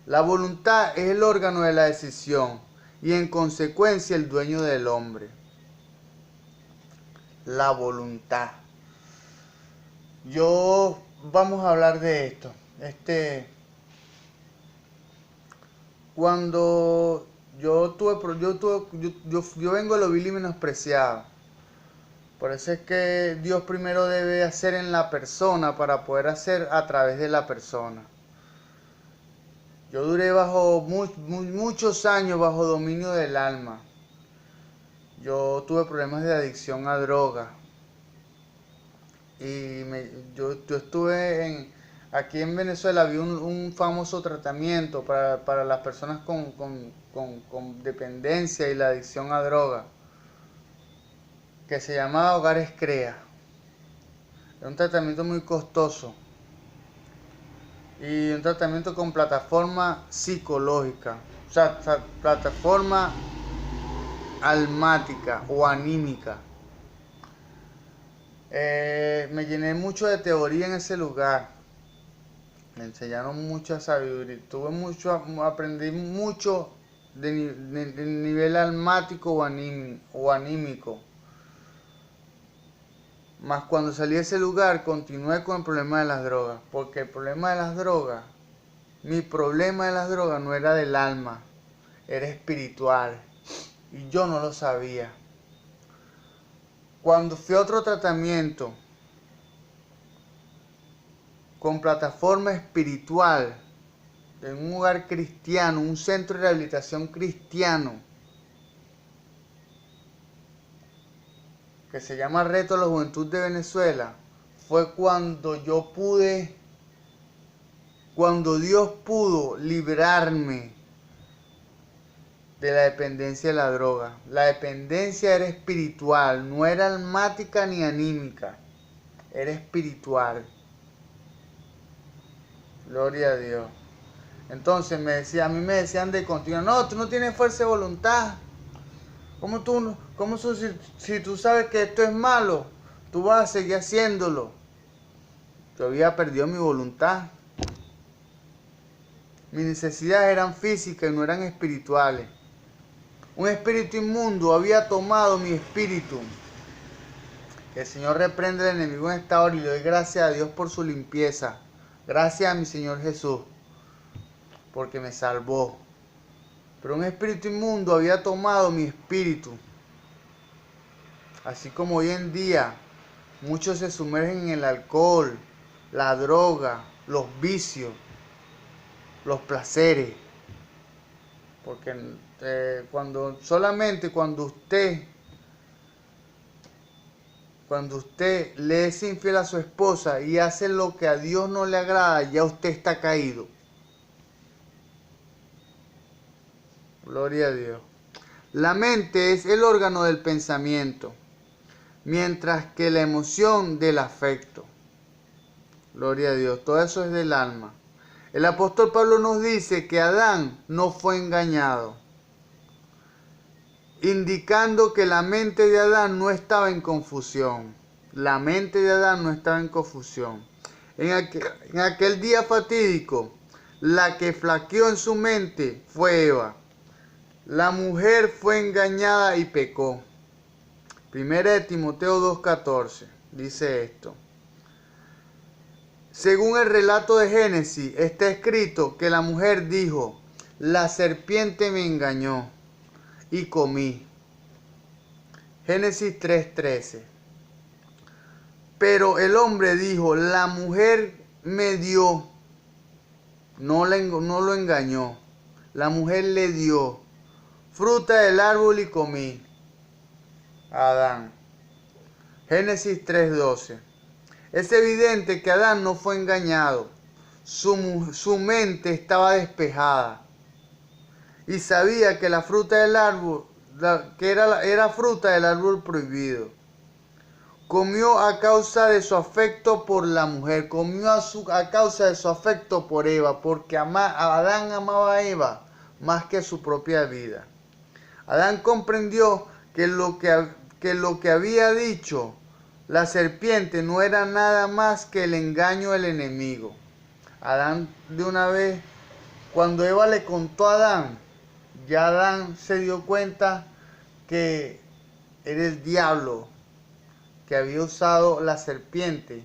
La voluntad es el órgano de la decisión y en consecuencia el dueño del hombre. La voluntad. Vamos a hablar de esto. Cuando yo vengo de lo vil y menospreciado. Por eso es que Dios primero debe hacer en la persona para poder hacer a través de la persona. Yo duré muchos años bajo dominio del alma. Yo tuve problemas de adicción a droga. Y yo estuve aquí en Venezuela, había un famoso tratamiento para las personas con dependencia y la adicción a droga, que se llamaba Hogares CREA. Era un tratamiento muy costoso. y un tratamiento con plataforma psicológica, o sea, plataforma almática o anímica. Me llené mucho de teoría en ese lugar. Me enseñaron mucha sabiduría. Aprendí mucho de nivel almático o anímico. Más cuando salí de ese lugar, continué con el problema de las drogas. Porque el problema de las drogas, mi problema de las drogas no era del alma, era espiritual. Y yo no lo sabía. Cuando fui a otro tratamiento con plataforma espiritual, en un hogar cristiano, un centro de rehabilitación cristiano, que se llama Reto a la Juventud de Venezuela, fue cuando cuando Dios pudo librarme de la dependencia de la droga. La dependencia era espiritual, no era almática ni anímica, era espiritual. Gloria a Dios. Entonces a mí me decían de continuo, no, tú no tienes fuerza de voluntad. Si tú sabes que esto es malo, tú vas a seguir haciéndolo? Yo había perdido mi voluntad. Mis necesidades eran físicas y no eran espirituales. Un espíritu inmundo había tomado mi espíritu. Que el Señor reprende al enemigo en esta hora y le doy gracias a Dios por su limpieza. Gracias a mi Señor Jesús, porque me salvó. Pero un espíritu inmundo había tomado mi espíritu. Así como hoy en día muchos se sumergen en el alcohol, la droga, los vicios, los placeres. Porque cuando usted le es infiel a su esposa y hace lo que a Dios no le agrada, ya usted está caído. Gloria a Dios. La mente es el órgano del pensamiento, mientras que la emoción del afecto. Gloria a Dios. Todo eso es del alma. El apóstol Pablo nos dice que Adán no fue engañado, indicando que la mente de Adán no estaba en confusión. La mente de Adán no estaba en confusión. En aquel día fatídico, la que flaqueó en su mente fue Eva. La mujer fue engañada y pecó. Primera de Timoteo 2:14 dice esto. Según el relato de Génesis, está escrito que la mujer dijo, la serpiente me engañó y comí. Génesis 3:13. Pero el hombre dijo, la mujer me dio, no lo engañó, la mujer le dio fruta del árbol y comí. Adán. Génesis 3:12. Es evidente que Adán no fue engañado. Su mente estaba despejada y sabía que la fruta del árbol, era fruta del árbol prohibido. Comió a causa de su afecto por la mujer, comió a causa de su afecto por Eva, porque Adán amaba a Eva más que su propia vida. Adán comprendió que lo que había dicho la serpiente no era nada más que el engaño del enemigo. Adán de una vez, cuando Eva le contó a Adán, ya Adán se dio cuenta que era el diablo que había usado la serpiente,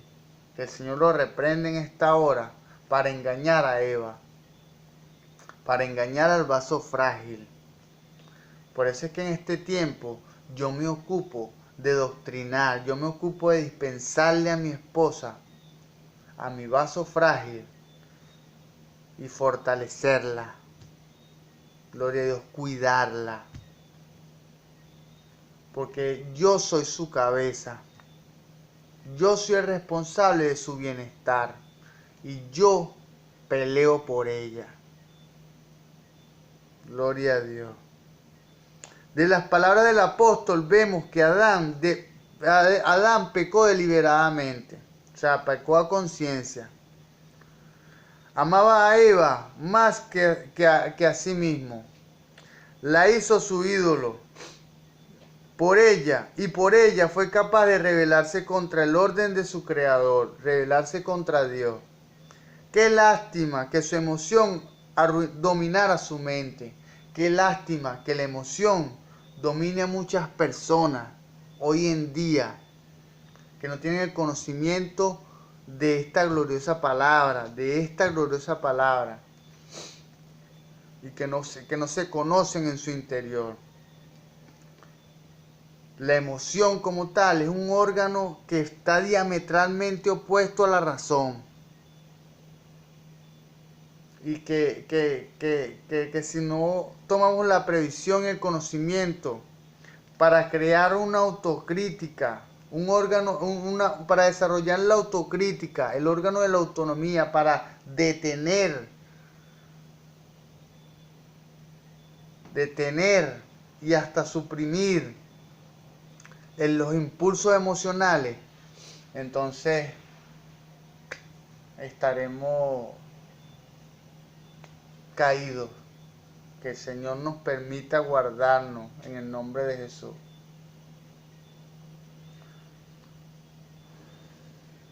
que el Señor lo reprende en esta hora, para engañar a Eva, para engañar al vaso frágil. Por eso es que en este tiempo yo me ocupo de doctrinar, yo me ocupo de dispensarle a mi esposa, a mi vaso frágil, y fortalecerla. Gloria a Dios, cuidarla. Porque yo soy su cabeza. Yo soy el responsable de su bienestar. Y yo peleo por ella. Gloria a Dios. De las palabras del apóstol vemos que Adán pecó deliberadamente. O sea, pecó a conciencia. Amaba a Eva más que a sí mismo. La hizo su ídolo. Por ella fue capaz de rebelarse contra el orden de su creador, rebelarse contra Dios. Qué lástima que su emoción dominara su mente. Qué lástima que la emoción domine a muchas personas hoy en día que no tienen el conocimiento de esta gloriosa palabra, y que no se conocen en su interior. La emoción como tal es un órgano que está diametralmente opuesto a la razón. Y que si no tomamos la previsión y el conocimiento para crear una autocrítica, un órgano, para desarrollar la autocrítica, el órgano de la autonomía, para detener y hasta suprimir los impulsos emocionales, entonces estaremos caídos. Que el Señor nos permita guardarnos en el nombre de Jesús.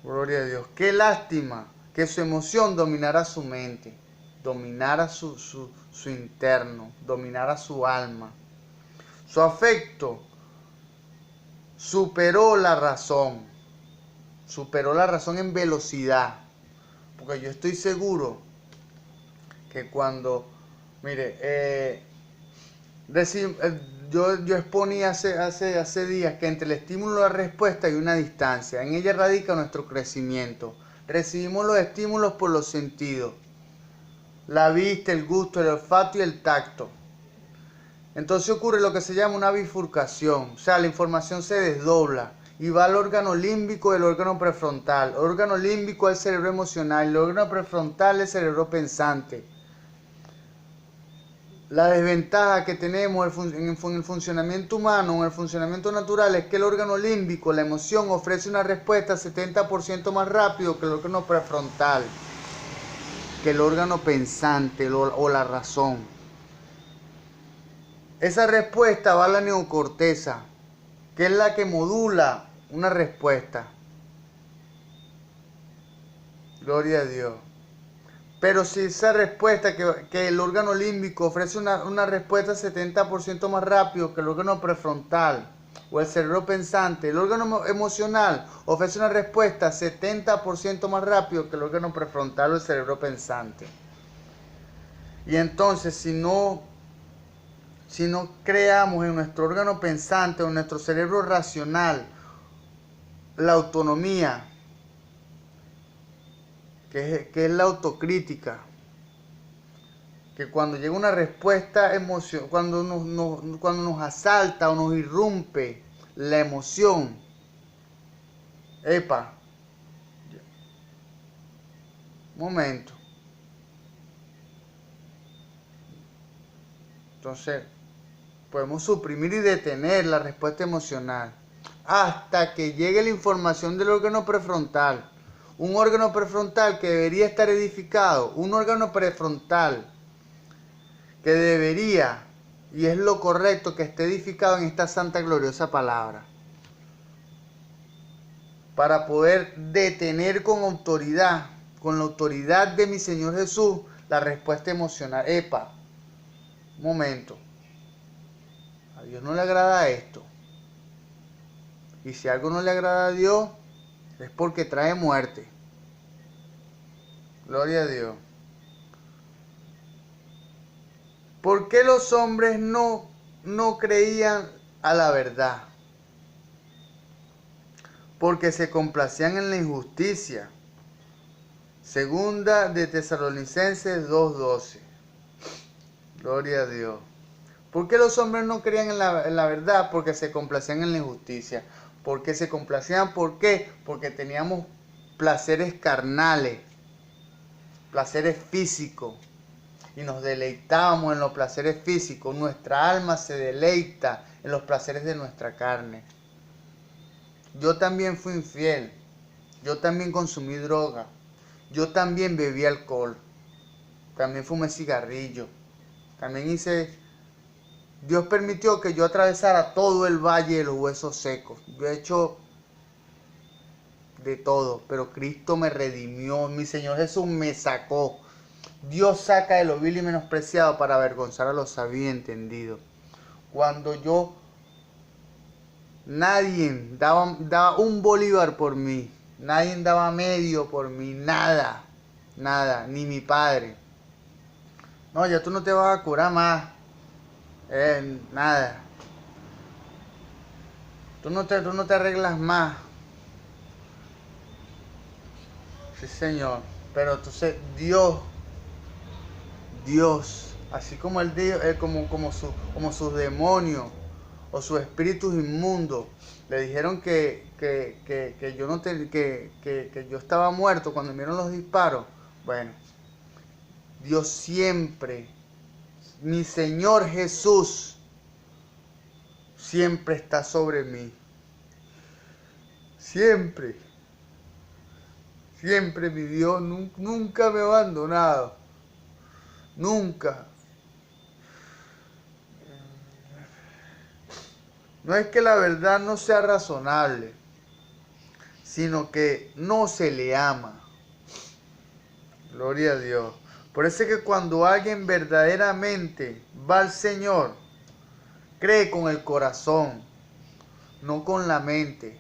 Gloria a Dios. Qué lástima que su emoción dominara su mente, dominara su interno, dominara su alma. Su afecto superó la razón en velocidad. Porque yo estoy seguro que cuando, mire, yo exponía hace días que entre el estímulo y la respuesta hay una distancia. En ella radica nuestro crecimiento. Recibimos los estímulos por los sentidos: la vista, el gusto, el olfato y el tacto. Entonces ocurre lo que se llama una bifurcación. O sea, la información se desdobla y va al órgano límbico del órgano prefrontal. El órgano límbico es el cerebro emocional, el órgano prefrontal es el cerebro pensante. La desventaja que tenemos en el funcionamiento humano, en el funcionamiento natural, es que el órgano límbico, la emoción, ofrece una respuesta 70% más rápido que el órgano prefrontal, que el órgano pensante o la razón. Esa respuesta va a la neocorteza, que es la que modula una respuesta. Gloria a Dios. Pero si esa respuesta que el órgano límbico ofrece una respuesta 70% más rápido que el órgano prefrontal o el cerebro pensante, el órgano emocional ofrece una respuesta 70% más rápido que el órgano prefrontal o el cerebro pensante. Y entonces si no creamos en nuestro órgano pensante o en nuestro cerebro racional la autonomía, que es la autocrítica, que cuando llega una respuesta cuando nos asalta o nos irrumpe la emoción, momento. Entonces, podemos suprimir y detener la respuesta emocional hasta que llegue la información del órgano prefrontal. Un órgano prefrontal que debería estar edificado, un órgano prefrontal que debería, y es lo correcto, que esté edificado en esta santa gloriosa palabra, para poder detener con autoridad, con la autoridad de mi Señor Jesús, la respuesta emocional. Momento, a Dios no le agrada esto, y si algo no le agrada a Dios es porque trae muerte. Gloria a Dios. ¿Por qué los hombres no creían a la verdad? Porque se complacían en la injusticia. Segunda de Tesalonicenses 2:12. Gloria a Dios. ¿Por qué los hombres no creían en la verdad? Porque se complacían en la injusticia. ¿Por qué se complacían? ¿Por qué? Porque teníamos placeres carnales, placeres físicos, y nos deleitábamos en los placeres físicos. Nuestra alma se deleita en los placeres de nuestra carne. Yo también fui infiel, yo también consumí droga, yo también bebí alcohol, también fumé cigarrillo, también Dios permitió que yo atravesara todo el valle de los huesos secos. Yo he hecho de todo, pero Cristo me redimió, mi Señor Jesús me sacó. Dios saca de lo vil y menospreciado para avergonzar a los sabios y entendidos. Cuando nadie daba un bolívar por mí, nadie daba medio por mí, nada, ni mi padre. No, ya tú no te vas a curar más, nada. Tú no te arreglas más. Sí, Señor. Pero entonces Dios, así como como sus demonios o sus espíritus inmundos le dijeron que yo no que yo estaba muerto cuando me dieron los disparos. Bueno, Dios siempre, mi Señor Jesús, siempre está sobre mí. Siempre, siempre mi Dios nunca me ha abandonado. Nunca. No es que la verdad no sea razonable, sino que no se le ama. Gloria a Dios. Por eso es que cuando alguien verdaderamente va al Señor, cree con el corazón, no con la mente.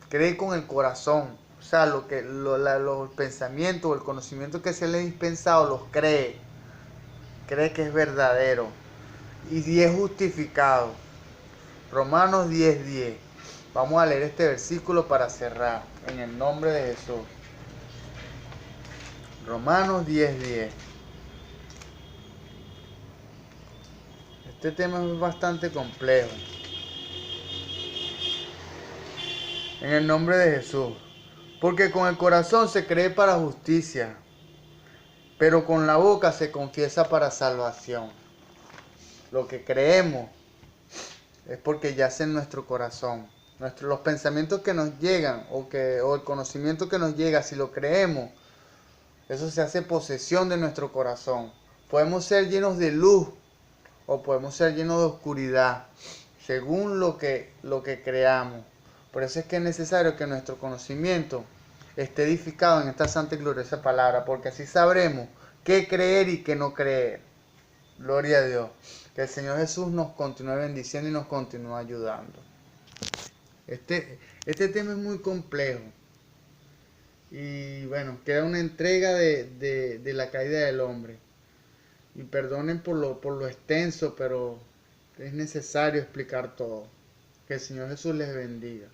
Cree con el corazón. O sea, los pensamientos o el conocimiento que se le ha dispensado los cree. Cree que es verdadero. Y es justificado. Romanos 10:10. Vamos a leer este versículo para cerrar. En el nombre de Jesús. Romanos 10:10. Este tema es bastante complejo. En el nombre de Jesús. Porque con el corazón se cree para justicia, pero con la boca se confiesa para salvación. Lo que creemos es porque yace en nuestro corazón. Los pensamientos que nos llegan o el conocimiento que nos llega, si lo creemos, eso se hace posesión de nuestro corazón. Podemos ser llenos de luz o podemos ser llenos de oscuridad, según lo que creamos. Por eso es que es necesario que nuestro conocimiento esté edificado en esta santa y gloriosa palabra, porque así sabremos qué creer y qué no creer. Gloria a Dios. Que el Señor Jesús nos continúe bendiciendo y nos continúe ayudando. Este tema es muy complejo. Y bueno, queda una entrega de la caída del hombre. Y perdonen por lo extenso, pero es necesario explicar todo. Que el Señor Jesús les bendiga.